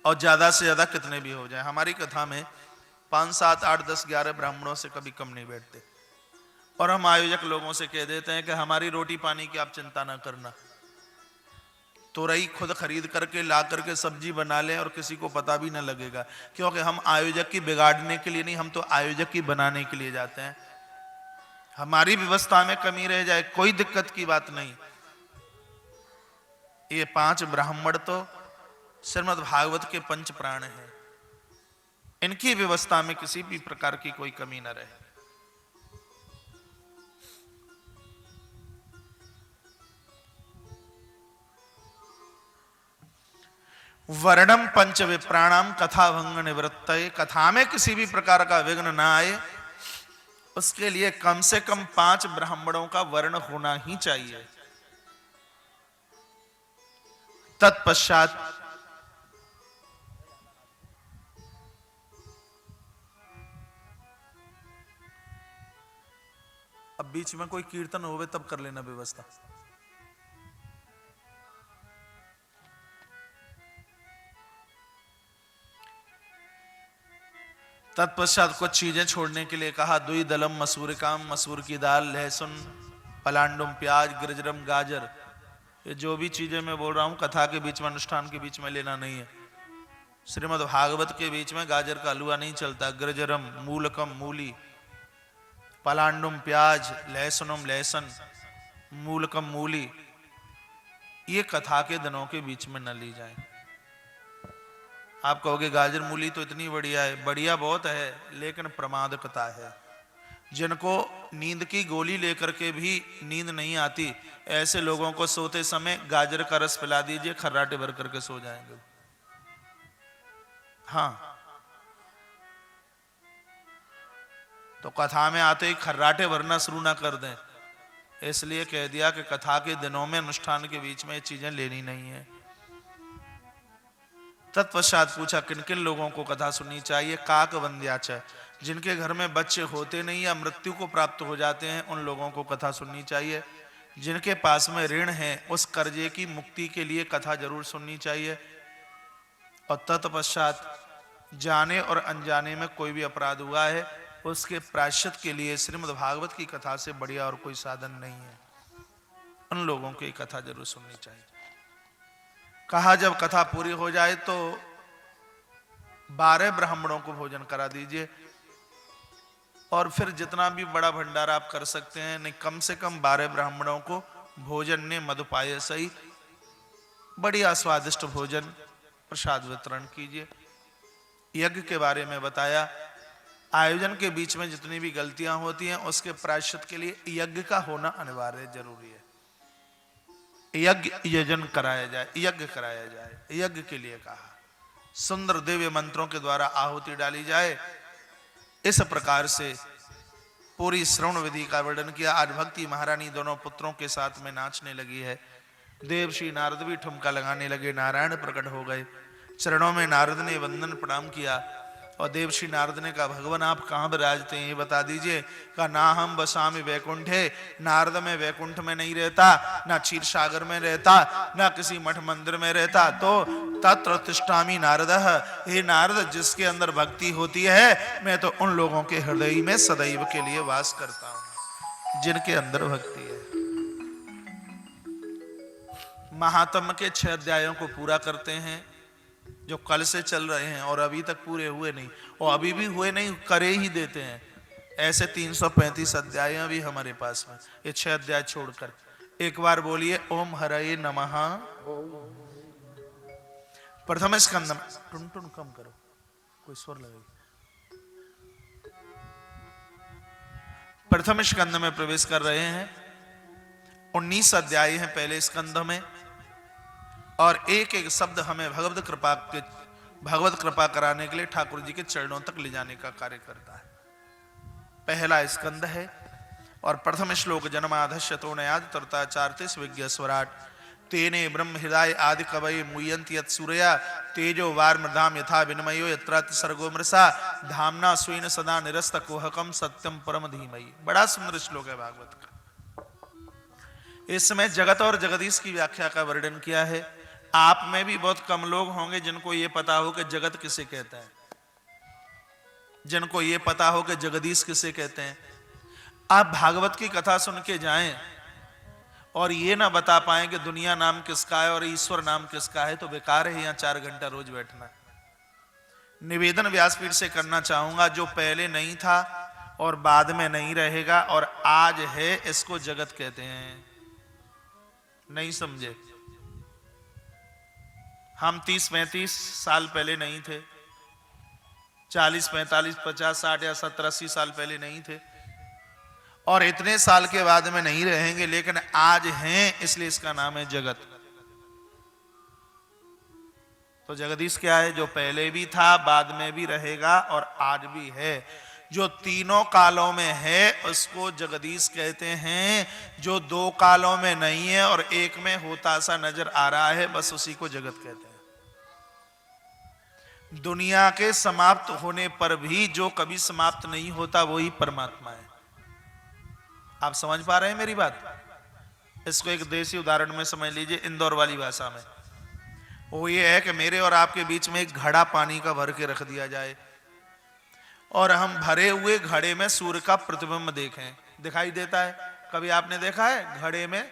और ज्यादा से ज्यादा कितने भी हो जाए। हमारी कथा में 5, 7, 8, 10, 11 ब्राह्मणों से कभी कम नहीं बैठते, और हम आयोजक लोगों से कह देते हैं कि हमारी रोटी पानी की आप चिंता ना करना, तोरई खुद खरीद करके ला करके सब्जी बना ले और किसी को पता भी ना लगेगा, क्योंकि हम आयोजक की बिगाड़ने के लिए नहीं, हम तो आयोजक की बनाने के लिए जाते हैं। हमारी व्यवस्था में कमी रह जाए कोई दिक्कत की बात नहीं। ये 5 ब्राह्मण तो श्रीमद् भागवत के 5 प्राण हैं, इनकी व्यवस्था में किसी भी प्रकार की कोई कमी न रहे। वर्णम 5 विप्राणाम कथा भंग निवृत्तये, कथा में किसी भी प्रकार का विघ्न ना आए उसके लिए कम से कम 5 ब्राह्मणों का वर्ण होना ही चाहिए। तत्पश्चात अब बीच में कोई कीर्तन होवे तब कर लेना व्यवस्था। तत्पश्चात कुछ चीजें छोड़ने के लिए कहा। दुई दलम मसूरिकाम, मसूर की दाल, लहसुन, पलांडुम प्याज, गिरजरम गाजर, ये जो भी चीजें मैं बोल रहा हूं कथा के बीच में, अनुष्ठान के बीच में लेना नहीं है। श्रीमद् भागवत के बीच में गाजर का हलवा नहीं चलता। ग्रजरम मूलकम मूली, पलांडुम प्याज, लहसुनम लहसन, मूलकम मूली, ये कथा के दिनों के बीच में न ली जाए। आप कहोगे गाजर मूली तो इतनी बढ़िया है, बढ़िया बहुत है, लेकिन प्रमाद कथा है। जिनको नींद की गोली लेकर के भी नींद नहीं आती, ऐसे लोगों को सोते समय गाजर का रस पिला दीजिए, खर्राटे भर करके सो जाएंगे। हाँ, तो कथा में आते ही खर्राटे भरना शुरू ना कर दें, इसलिए कह दिया कि कथा के दिनों में अनुष्ठान के बीच में ये चीजें लेनी नहीं है। तत्पश्चात पूछा किन किन लोगों को कथा सुननी चाहिए। काक वंद्याच, जिनके घर में बच्चे होते नहीं या मृत्यु को प्राप्त हो जाते हैं, उन लोगों को कथा सुननी चाहिए। जिनके पास में ऋण है, उस कर्जे की मुक्ति के लिए कथा जरूर सुननी चाहिए। और तत्पश्चात जाने और अनजाने में कोई भी अपराध हुआ है, उसके प्रायश्चित के लिए श्रीमद् भागवत की कथा से बढ़िया और कोई साधन नहीं है। उन लोगों की कथा जरूर सुननी चाहिए। कहा जब कथा पूरी हो जाए तो 12 ब्राह्मणों को भोजन करा दीजिए, और फिर जितना भी बड़ा भंडारा आप कर सकते हैं, नहीं कम से कम 12 ब्राह्मणों को भोजन ने मधुपाय सही बढ़िया स्वादिष्ट भोजन प्रसाद वितरण कीजिए। यज्ञ के बारे में बताया। आयोजन के बीच में जितनी भी गलतियां होती हैं, उसके प्रायश्चित के लिए यज्ञ का होना अनिवार्य जरूरी है। यज्ञ यजन कराया जाए, यज्ञ कराया जाए, यज्ञ के लिए कहा। सुंदर दिव्य मंत्रों के द्वारा आहुति डाली जाए। इस प्रकार से पूरी श्रवण विधि का वर्णन किया। आज भक्ति महारानी दोनों पुत्रों के साथ में नाचने लगी है। देवश्री नारद भी ठुमका लगाने लगे, नारायण प्रकट हो गए। चरणों में नारद ने वंदन प्रणाम किया और देवश्री नारद ने कहा भगवान आप कहाँ विराजते हैं, ये बता दीजिए। कहा ना हम बसामि वैकुंठे, नारद में वैकुंठ में नहीं रहता, ना क्षीर सागर में रहता, ना किसी मठ मंदिर में रहता, तो तत्र तिष्ठामि नारदः, हे नारद जिसके अंदर भक्ति होती है, मैं तो उन लोगों के हृदय में सदैव के लिए वास करता हूं जिनके अंदर भक्ति है। महात्म के 6 अध्यायों को पूरा करते हैं जो कल से चल रहे हैं और अभी तक पूरे हुए नहीं, और अभी भी हुए नहीं, करे ही देते हैं। ऐसे 335 अध्याय भी हमारे पास में, ये 6 अध्याय छोड़कर। एक बार बोलिए ओम हरये नमः। प्रथम स्कंद में टुन टुन कम करो, कोई स्वर लगेगा। प्रथम स्कंद में प्रवेश कर रहे हैं। 19 अध्याय हैं पहले स्कंद में, और एक एक शब्द हमें भगवत कृपा कराने के लिए ठाकुर जी के चरणों तक ले जाने का कार्य करता है। पहला स्कंद है और प्रथम श्लोक जन्माधस्य तो नयाद तरताचार्ते विज्ञ स्वराट तेने ब्रह्म हृदय आदि कवये मुयंति यत् सूर्या तेजो वार मृधाम यथा विनिमयो यत्राति सर्गो मृषा धामना स्वेन सदा निरस्त कुहकम सत्यम परम धीमहि। बड़ा सुंदर श्लोक है भागवत का। इसमें जगत और जगदीश की व्याख्या का वर्णन किया है। आप में भी बहुत कम लोग होंगे जिनको ये पता हो कि जगत किसे कहता है, जिनको ये पता हो कि जगदीश किसे कहते हैं। आप भागवत की कथा सुन के जाएं और ये ना बता पाए कि दुनिया नाम किसका है और ईश्वर नाम किसका है, तो बेकार है यहाँ 4 घंटा रोज बैठना। निवेदन व्यासपीठ से करना चाहूंगा, जो पहले नहीं था और बाद में नहीं रहेगा और आज है, इसको जगत कहते हैं। नहीं समझे? हम 30-35 साल पहले नहीं थे, 40, 45, 50, 60 या 70, 80 साल पहले नहीं थे, और इतने साल के बाद में नहीं रहेंगे, लेकिन आज हैं, इसलिए इसका नाम है जगत। तो जगदीश क्या है? जो पहले भी था, बाद में भी रहेगा और आज भी है। जो तीनों कालों में है उसको जगदीश कहते हैं। जो 2 कालों में नहीं है और एक में होता सा नजर आ रहा है, बस उसी को जगत कहते हैं। दुनिया के समाप्त होने पर भी जो कभी समाप्त नहीं होता वही परमात्मा है। आप समझ पा रहे हैं मेरी बात? इसको एक देसी उदाहरण में समझ लीजिए, इंदौर वाली भाषा में। वो ये है कि मेरे और आपके बीच में एक घड़ा पानी का भर के रख दिया जाए और हम भरे हुए घड़े में सूर्य का प्रतिबिंब देखें। दिखाई देता है? कभी आपने देखा है घड़े में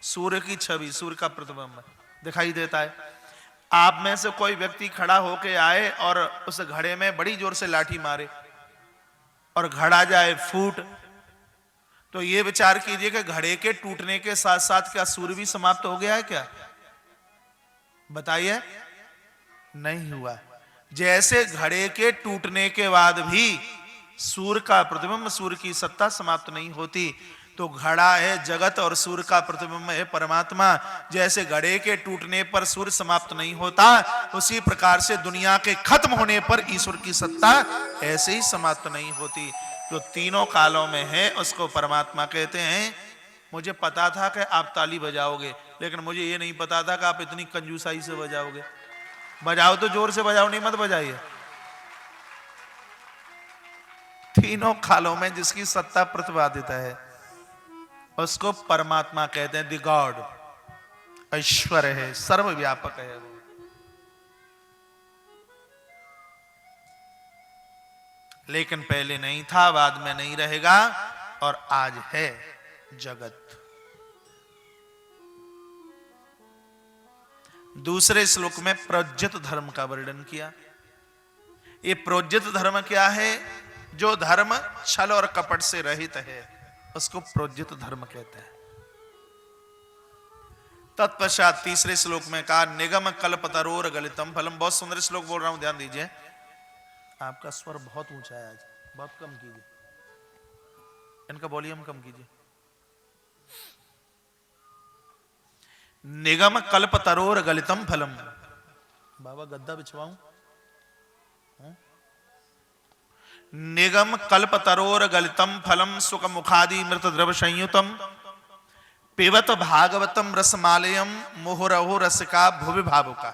सूर्य की छवि, सूर्य का प्रतिबिंब दिखाई देता है? आप में से कोई व्यक्ति खड़ा होके आए और उस घड़े में बड़ी जोर से लाठी मारे और घड़ा जाए फूट, तो ये विचार कीजिए कि घड़े के टूटने के साथ साथ क्या सूर्य भी समाप्त हो गया है क्या? बताइए, नहीं हुआ। जैसे घड़े के टूटने के बाद भी सूर्य का प्रतिबिंब, सूर्य की सत्ता समाप्त नहीं होती, तो घड़ा है जगत और सूर्य का प्रतिबिंब है परमात्मा। जैसे घड़े के टूटने पर सूर्य समाप्त नहीं होता, उसी प्रकार से दुनिया के खत्म होने पर ईश्वर की सत्ता ऐसे ही समाप्त नहीं होती। जो तीनों कालों में है उसको परमात्मा कहते हैं। मुझे पता था कि आप ताली बजाओगे, लेकिन मुझे ये नहीं पता था कि आप इतनी कंजूसाई से बजाओगे। बजाओ तो जोर से बजाओ, नहीं मत बजाइए। तीनों कालों में जिसकी सत्ता प्रतिपादित है उसको परमात्मा कहते हैं। द गॉड, ईश्वर है, सर्वव्यापक है वो। लेकिन पहले नहीं था, बाद में नहीं रहेगा, और आज है जगत। दूसरे श्लोक में प्रोज्जित धर्म का वर्णन किया। ये प्रोज्जित धर्म क्या है? जो धर्म छल और कपट से रहित है उसको प्रोज्जित धर्म कहते हैं। तत्पश्चात तीसरे श्लोक में कहा निगम कल्पतरोर गलितम फलम। बहुत सुंदर श्लोक बोल रहा हूं, ध्यान दीजिए। आपका स्वर बहुत ऊंचा है आज, बहुत कम कीजिए, इनका वॉल्यूम कम कीजिए। निगम कल्पतरोर गलितम फलम। बाबा गद्दा बिछवाऊं? निगम कल्पतरोर गलितम फलम सुख मुखादि मृत द्रव संयुतम पिबत भागवतम रसमालयम मुहुरहो रसिका भुवि भावुका।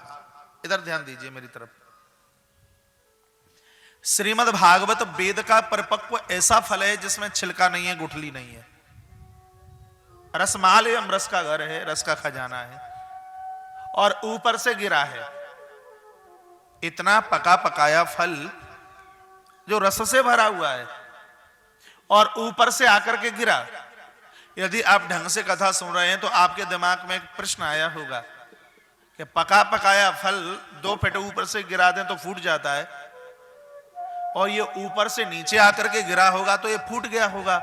इधर ध्यान दीजिए मेरी तरफ। श्रीमद् भागवत वेद का परिपक्व ऐसा फल है जिसमें छिलका नहीं है, गुठली नहीं है। रसमालयम, रस का घर है, रस का खजाना है, और ऊपर से गिरा है। इतना पका पकाया फल जो रस से भरा हुआ है और ऊपर से आकर के गिरा। यदि आप ढंग से कथा सुन रहे हैं तो आपके दिमाग में एक प्रश्न आया होगा कि पका पकाया फल 2 फेंटे ऊपर से गिरा दें तो फूट जाता है, और ये ऊपर से नीचे आकर के गिरा होगा तो ये फूट गया होगा,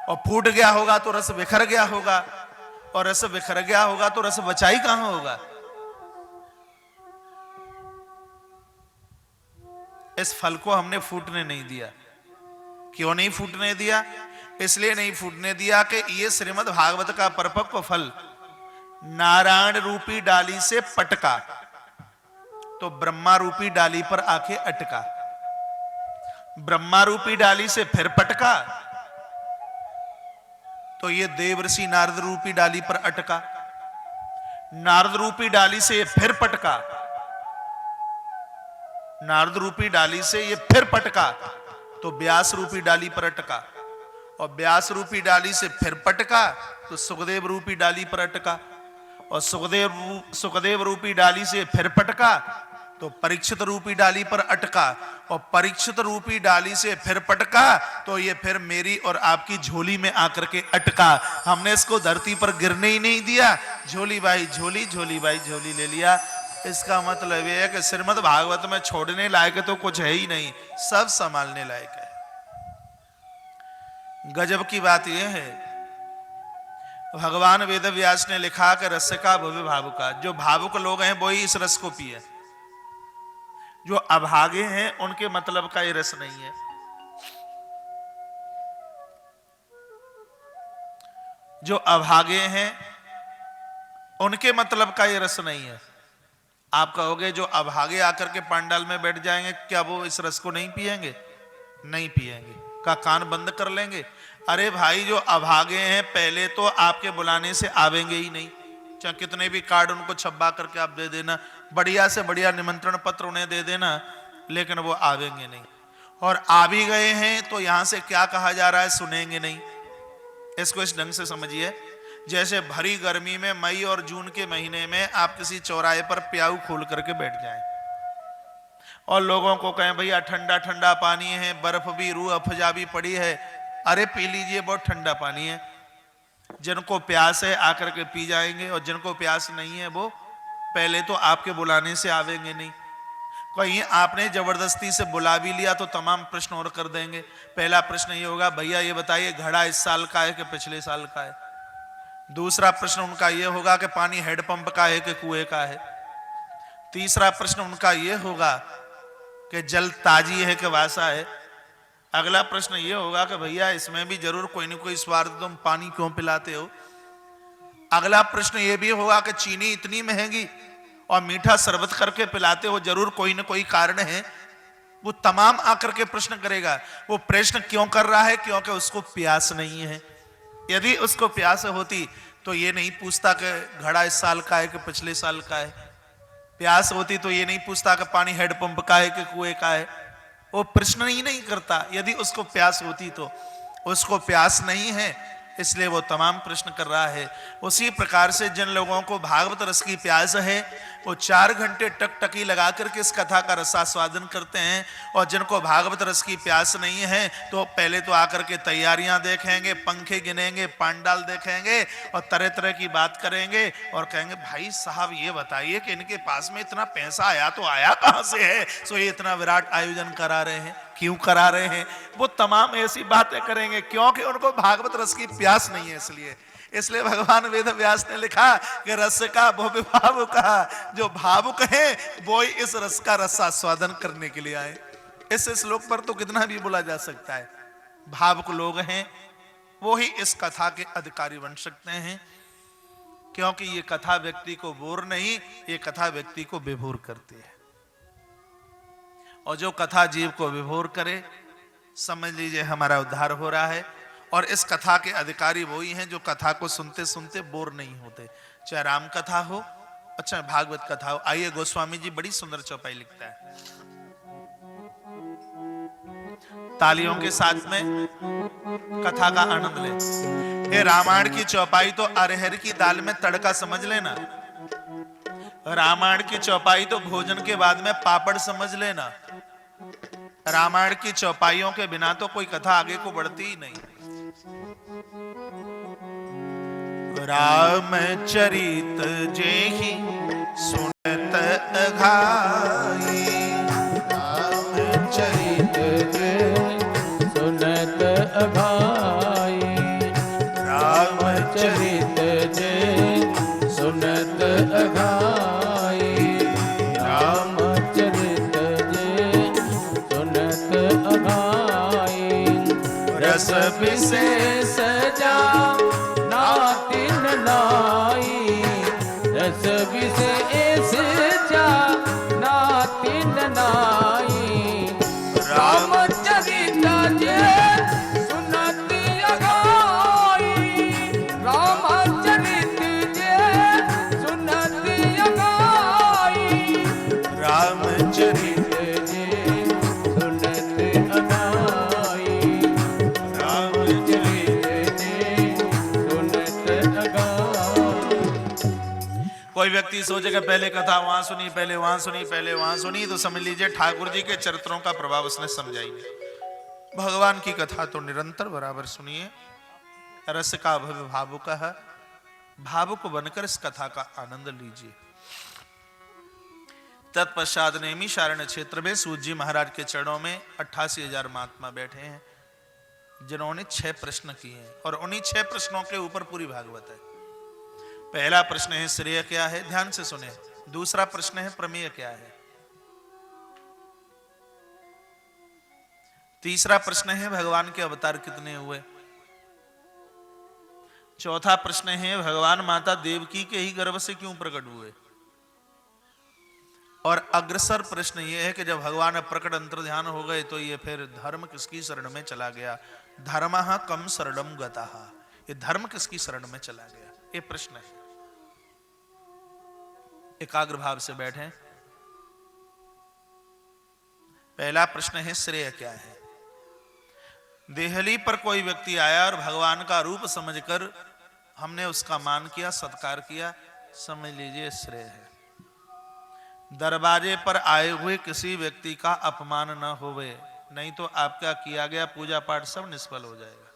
और फूट गया होगा तो रस बिखर गया होगा, और रस बिखर गया होगा तो रस बचाई कहां होगा? इस फल को हमने फूटने नहीं दिया। क्यों नहीं फूटने दिया? इसलिए नहीं फूटने दिया कि ये श्रीमद् भागवत का परिपक्व फल नारायण रूपी डाली से पटका तो ब्रह्मा रूपी डाली पर आके अटका, ब्रह्मा रूपी डाली से फिर पटका तो ये देवर्षि नारद रूपी डाली पर अटका, नारद रूपी डाली से ये फिर पटका, नारद रूपी डाली से ये फिर पटका तो व्यास रूपी डाली पर अटका, और व्यास रूपी डाली से फिर पटका तो सुखदेव रूपी डाली पर अटका, और सुखदेव रूपी डाली से फिर पटका तो परीक्षित रूपी डाली पर अटका, और परीक्षित रूपी डाली से फिर पटका तो ये फिर मेरी और आपकी झोली में आकर के अटका। हमने इसको धरती पर गिरने ही नहीं दिया। झोली बाई झोली, झोली बाई झोली ले लिया। इसका मतलब यह है कि श्रीमद् भागवत में छोड़ने लायक तो कुछ है ही नहीं, सब संभालने लायक है। गजब की बात यह है, भगवान वेद व्यास ने लिखा कि रसिका भुवि भावुका। जो भावुक लोग हैं वही इस रस को पिए, जो अभागे हैं उनके मतलब का ये रस नहीं है। जो अभागे हैं उनके मतलब का ये रस नहीं है। आप कहोगे जो अभागे आकर के पंडाल में बैठ जाएंगे क्या वो इस रस को नहीं पिएंगे? नहीं पिएंगे। का कान बंद कर लेंगे? अरे भाई, जो अभागे हैं पहले तो आपके बुलाने से आवेंगे ही नहीं, चाहे कितने भी कार्ड उनको छपा करके आप दे देना, बढ़िया से बढ़िया निमंत्रण पत्र उन्हें दे देना, लेकिन वो आवेंगे नहीं। और आ भी गए हैं तो यहां से क्या कहा जा रहा है सुनेंगे नहीं। इसको इस ढंग से समझिए, जैसे भरी गर्मी में मई और जून के महीने में आप किसी चौराहे पर प्याऊ खोल करके बैठ जाएं और लोगों को कहें भैया ठंडा ठंडा पानी है, बर्फ भी, रूह अफजा भी पड़ी है, अरे पी लीजिए, बहुत ठंडा पानी है। जिनको प्यास है आकर के पी जाएंगे और जिनको प्यास नहीं है वो पहले तो आपके बुलाने से आवेंगे नहीं, कहीं आपने जबरदस्ती से बुला भी लिया तो तमाम प्रश्न और कर देंगे। पहला प्रश्न ये होगा, भैया ये बताइए घड़ा इस साल का है कि पिछले साल का है। दूसरा प्रश्न उनका ये होगा कि पानी हैंडपंप का है कि कुएं का है। तीसरा प्रश्न उनका ये होगा कि जल ताजी है कि वासा है। अगला प्रश्न ये होगा कि भैया इसमें भी जरूर कोई ना कोई स्वार्थ, तुम पानी क्यों पिलाते हो। अगला प्रश्न ये भी होगा कि चीनी इतनी महंगी और मीठा शरबत करके पिलाते हो, जरूर कोई ना कोई कारण है। वो तमाम आकर के प्रश्न करेगा। वो प्रश्न क्यों कर रहा है? क्योंकि उसको प्यास नहीं है। यदि उसको प्यास होती तो ये नहीं पूछता कि घड़ा इस साल का है कि पिछले साल का है। प्यास होती तो ये नहीं पूछता कि पानी हैंडपंप का है कि कुएं का है। वो प्रश्न ही नहीं करता। यदि उसको प्यास होती तो, उसको प्यास नहीं है इसलिए वो तमाम प्रश्न कर रहा है। उसी प्रकार से जिन लोगों को भागवत रस की प्यास है वो 4 घंटे टकटकी लगा करके इस कथा का रसास्वादन करते हैं, और जिनको भागवत रस की प्यास नहीं है तो पहले तो आकर के तैयारियां देखेंगे, पंखे गिनेंगे, पांडाल देखेंगे और तरह तरह की बात करेंगे और कहेंगे भाई साहब ये बताइए कि इनके पास में इतना पैसा आया तो आया कहां से है, सो ये इतना विराट आयोजन करा रहे हैं, क्यों करा रहे हैं। वो तमाम ऐसी बातें करेंगे क्योंकि उनको भागवत रस की प्यास नहीं है। इसलिए भगवान वेद व्यास ने लिखा कि रस का भो भावुक का, जो भावुक है वो ही इस रस का रसास्वादन करने के लिए आए। इस श्लोक पर तो कितना भी बोला जा सकता है। भावुक लोग हैं वो ही इस कथा के अधिकारी बन सकते हैं, क्योंकि ये कथा व्यक्ति को बोर नहीं, ये कथा व्यक्ति को विभोर करती है। और जो कथा जीव को विभोर करे, समझ लीजिए हमारा उद्धार हो रहा है। और इस कथा के अधिकारी वही हैं जो कथा को सुनते सुनते बोर नहीं होते, चाहे राम कथा हो, अच्छा भागवत कथा हो। आइए गोस्वामी जी बड़ी सुंदर चौपाई लिखता है, तालियों के साथ में कथा का आनंद ले। ये रामायण की चौपाई तो अरहर की दाल में तड़का समझ लेना, रामायण की चौपाई तो भोजन के बाद में पापड़ समझ लेना। रामायण की चौपाइयों के बिना तो कोई कथा आगे को बढ़ती ही नहीं। रामचरित जेहि सुनत अघाई, रामचरित जे सुनत अघाई, रामचरित जे सुनत अघाई, रामचरित जे सुनत अघाई। रस विशेष जा नातिन नाई, रस विशेष जा नातिन नाई। रामचरित जे सुनत अघाई, रामचरित जे सुनत अघाई, रामचरित जे सुनत अघाई, रामचरित जे सुनत अघाई। कोई व्यक्ति सोचे कि पहले कथा वहां सुनी, पहले वहां सुनी, पहले वहां सुनी, तो समझ लीजिए ठाकुर जी के चरित्रों का प्रभाव उसने समझा ही नहीं। भगवान की कथा तो निरंतर बराबर सुनिए। रस का भव भावुक है, भावुक बनकर इस कथा का आनंद लीजिए। तत्पश्चात नेमी शारण्य क्षेत्र में सूत जी महाराज के चरणों में 88,000 महात्मा बैठे हैं, जिन्होंने 6 प्रश्न किए हैं, और उन्हीं 6 प्रश्नों के ऊपर पूरी भागवत है। पहला प्रश्न है श्रेय क्या है, ध्यान से सुने। दूसरा प्रश्न है प्रमेय क्या है। तीसरा प्रश्न है भगवान के अवतार कितने हुए। चौथा प्रश्न है भगवान माता देवकी के ही गर्भ से क्यों प्रकट हुए। और अग्रसर प्रश्न यह है कि जब भगवान प्रकट अंतर ध्यान हो गए तो ये फिर धर्म किसकी शरण में चला गया। धर्मः कम शरणम गतः, ये धर्म किसकी शरण में चला गया, ये प्रश्न है। एकाग्र भाव से बैठे। पहला प्रश्न है श्रेय क्या है। देहली पर कोई व्यक्ति आया और भगवान का रूप समझकर हमने उसका मान किया, सत्कार किया, समझ लीजिए श्रेय है। दरवाजे पर आए हुए किसी व्यक्ति का अपमान न होवे, नहीं तो आपका किया गया पूजा पाठ सब निष्फल हो जाएगा।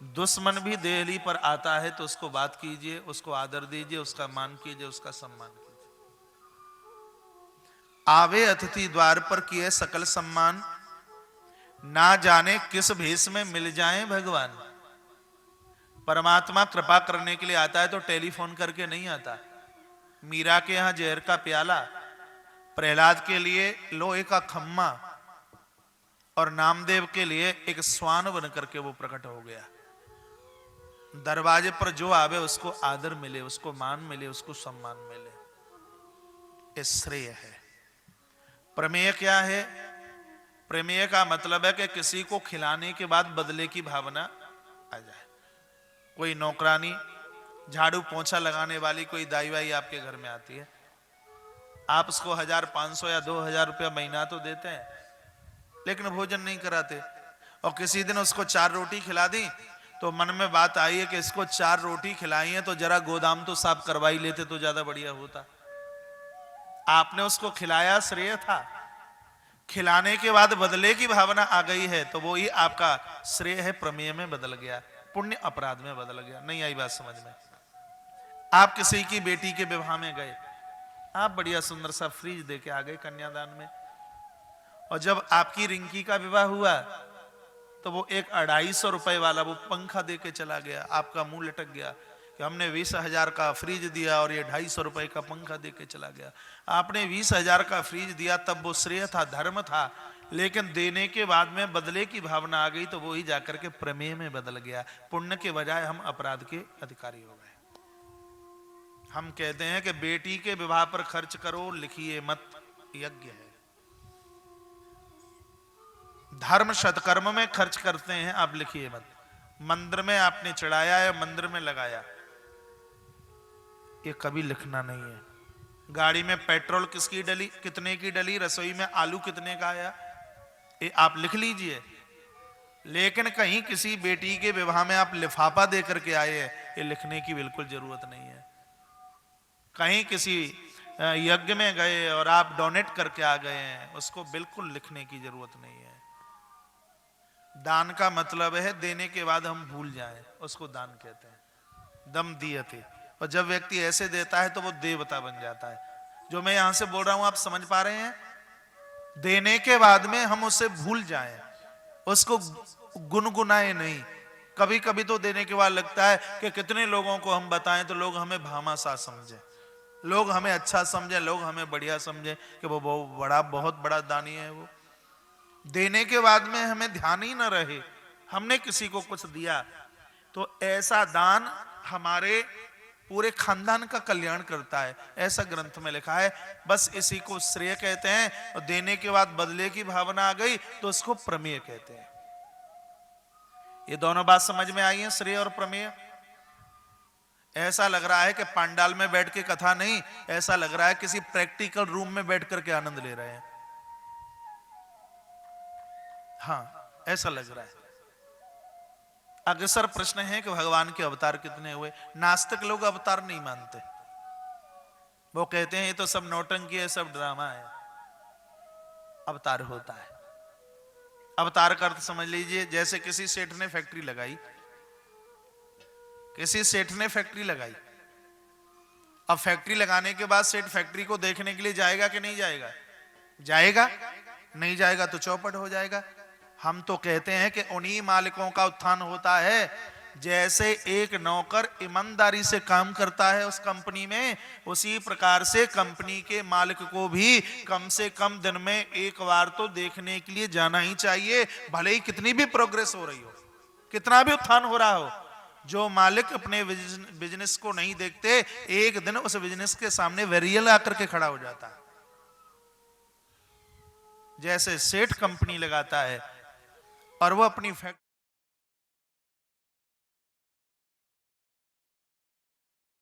दुश्मन भी देहली पर आता है तो उसको बात कीजिए, उसको आदर दीजिए, उसका मान कीजिए, उसका सम्मान कीजिए। आवे अतिथि द्वार पर किए सकल सम्मान, ना जाने किस भेष में मिल जाए भगवान। परमात्मा कृपा करने के लिए आता है तो टेलीफोन करके नहीं आता। मीरा के यहां जहर का प्याला, प्रहलाद के लिए लोहे का खम्मा, और नामदेव के लिए एक स्वान बन करके वो प्रकट हो गया। दरवाजे पर जो आवे उसको आदर मिले, उसको मान मिले, उसको सम्मान मिले, ये श्रेय है। प्रमेय क्या है? प्रमेय का मतलब है कि किसी को खिलाने के बाद बदले की भावना आ जाए। कोई नौकरानी, झाड़ू पोंछा लगाने वाली कोई दाई वाई आपके घर में आती है, आप उसको 1500 या 2000 रुपया महीना तो देते हैं, लेकिन भोजन नहीं कराते। और किसी दिन उसको 4 रोटी खिला दी तो मन में बात आई है कि इसको 4 रोटी खिलाई है तो जरा गोदाम तो साफ करवाई लेते तो ज्यादा बढ़िया होता। आपने उसको खिलाया, श्रेय था। खिलाने के बाद बदले की भावना आ गई है तो वो ही आपका श्रेय है, प्रमेय में बदल गया, पुण्य अपराध में बदल गया। नहीं आई बात समझ में? आप किसी की बेटी के विवाह में गए, आप बढ़िया सुंदर सा फ्रिज दे के आ गए कन्यादान में, और जब आपकी रिंकी का विवाह हुआ तो वो एक 250 रुपए वाला वो पंखा दे के चला गया। आपका मुंह लटक गया कि हमने 20,000 का फ्रिज दिया और ये 250 रुपए का पंखा दे के चला गया। आपने 20,000 का फ्रिज दिया तब वो श्रेय था, धर्म था, लेकिन देने के बाद में बदले की भावना आ गई तो वो ही जाकर के प्रमेय में बदल गया। पुण्य के बजाय हम अपराध के अधिकारी हो गए। हम कहते हैं कि बेटी के विवाह पर खर्च करो, लिखिए मत, यज्ञ है। धर्म सत्कर्म में खर्च करते हैं, आप लिखिए मत। मंदिर में आपने चढ़ाया है, मंदिर में लगाया, ये कभी लिखना नहीं है। गाड़ी में पेट्रोल किसकी डली, कितने की डली, रसोई में आलू कितने का आया, ये आप लिख लीजिए। लेकिन कहीं किसी बेटी के विवाह में आप लिफाफा दे करके आए हैं, ये लिखने की बिल्कुल जरूरत नहीं है। कहीं किसी यज्ञ में गए और आप डोनेट करके आ गए हैं, उसको बिल्कुल लिखने की जरूरत नहीं है। दान का मतलब है देने के बाद हम भूल जाएं, उसको दान कहते हैं। दम दियते, और जब व्यक्ति ऐसे देता है तो वो देवता बन जाता है। जो मैं यहां से बोल रहा हूं आप समझ पा रहे हैं? देने के बाद में हम उसे भूल जाएं, उसको गुनगुनाए नहीं। कभी कभी तो देने के बाद लगता है कि कितने लोगों को हम बताएं तो लोग हमें भामाशाह समझे, लोग हमें अच्छा समझे, लोग हमें बढ़िया समझे कि वो बहुत बड़ा दानी है। वो देने के बाद में हमें ध्यान ही न रहे हमने किसी को कुछ दिया, तो ऐसा दान हमारे पूरे खानदान का कल्याण करता है, ऐसा ग्रंथ में लिखा है। बस इसी को श्रेय कहते हैं। और देने के बाद बदले की भावना आ गई तो उसको प्रमेय कहते हैं। ये दोनों बात समझ में आई है, श्रेय और प्रमेय। ऐसा लग रहा है कि पंडाल में बैठ के कथा नहीं, ऐसा लग रहा है किसी प्रैक्टिकल रूम में बैठ करके आनंद ले रहे हैं। हाँ, ऐसा लग रहा है। अग्रसर प्रश्न है कि भगवान के अवतार कितने हुए। नास्तिक लोग अवतार नहीं मानते, वो कहते हैं ये तो सब नौटंकी है, सब ड्रामा है। अवतार होता है। अवतार का अर्थ समझ लीजिए, जैसे किसी सेठ ने फैक्ट्री लगाई, किसी सेठ ने फैक्ट्री लगाई, अब फैक्ट्री लगाने के बाद सेठ फैक्ट्री को देखने के लिए जाएगा कि नहीं जाएगा? जाएगा। नहीं जाएगा तो चौपट हो जाएगा। हम तो कहते हैं कि उन्हीं मालिकों का उत्थान होता है जैसे एक नौकर ईमानदारी से काम करता है उस कंपनी में, उसी प्रकार से कंपनी के मालिक को भी कम से कम दिन में एक बार तो देखने के लिए जाना ही चाहिए, भले ही कितनी भी प्रोग्रेस हो रही हो, कितना भी उत्थान हो रहा हो। जो मालिक अपने बिजनेस को नहीं देखते, एक दिन उस बिजनेस के सामने वेरियल आकर के खड़ा हो जाता है। जैसे सेठ कंपनी लगाता है और वो अपनी फैक्ट्री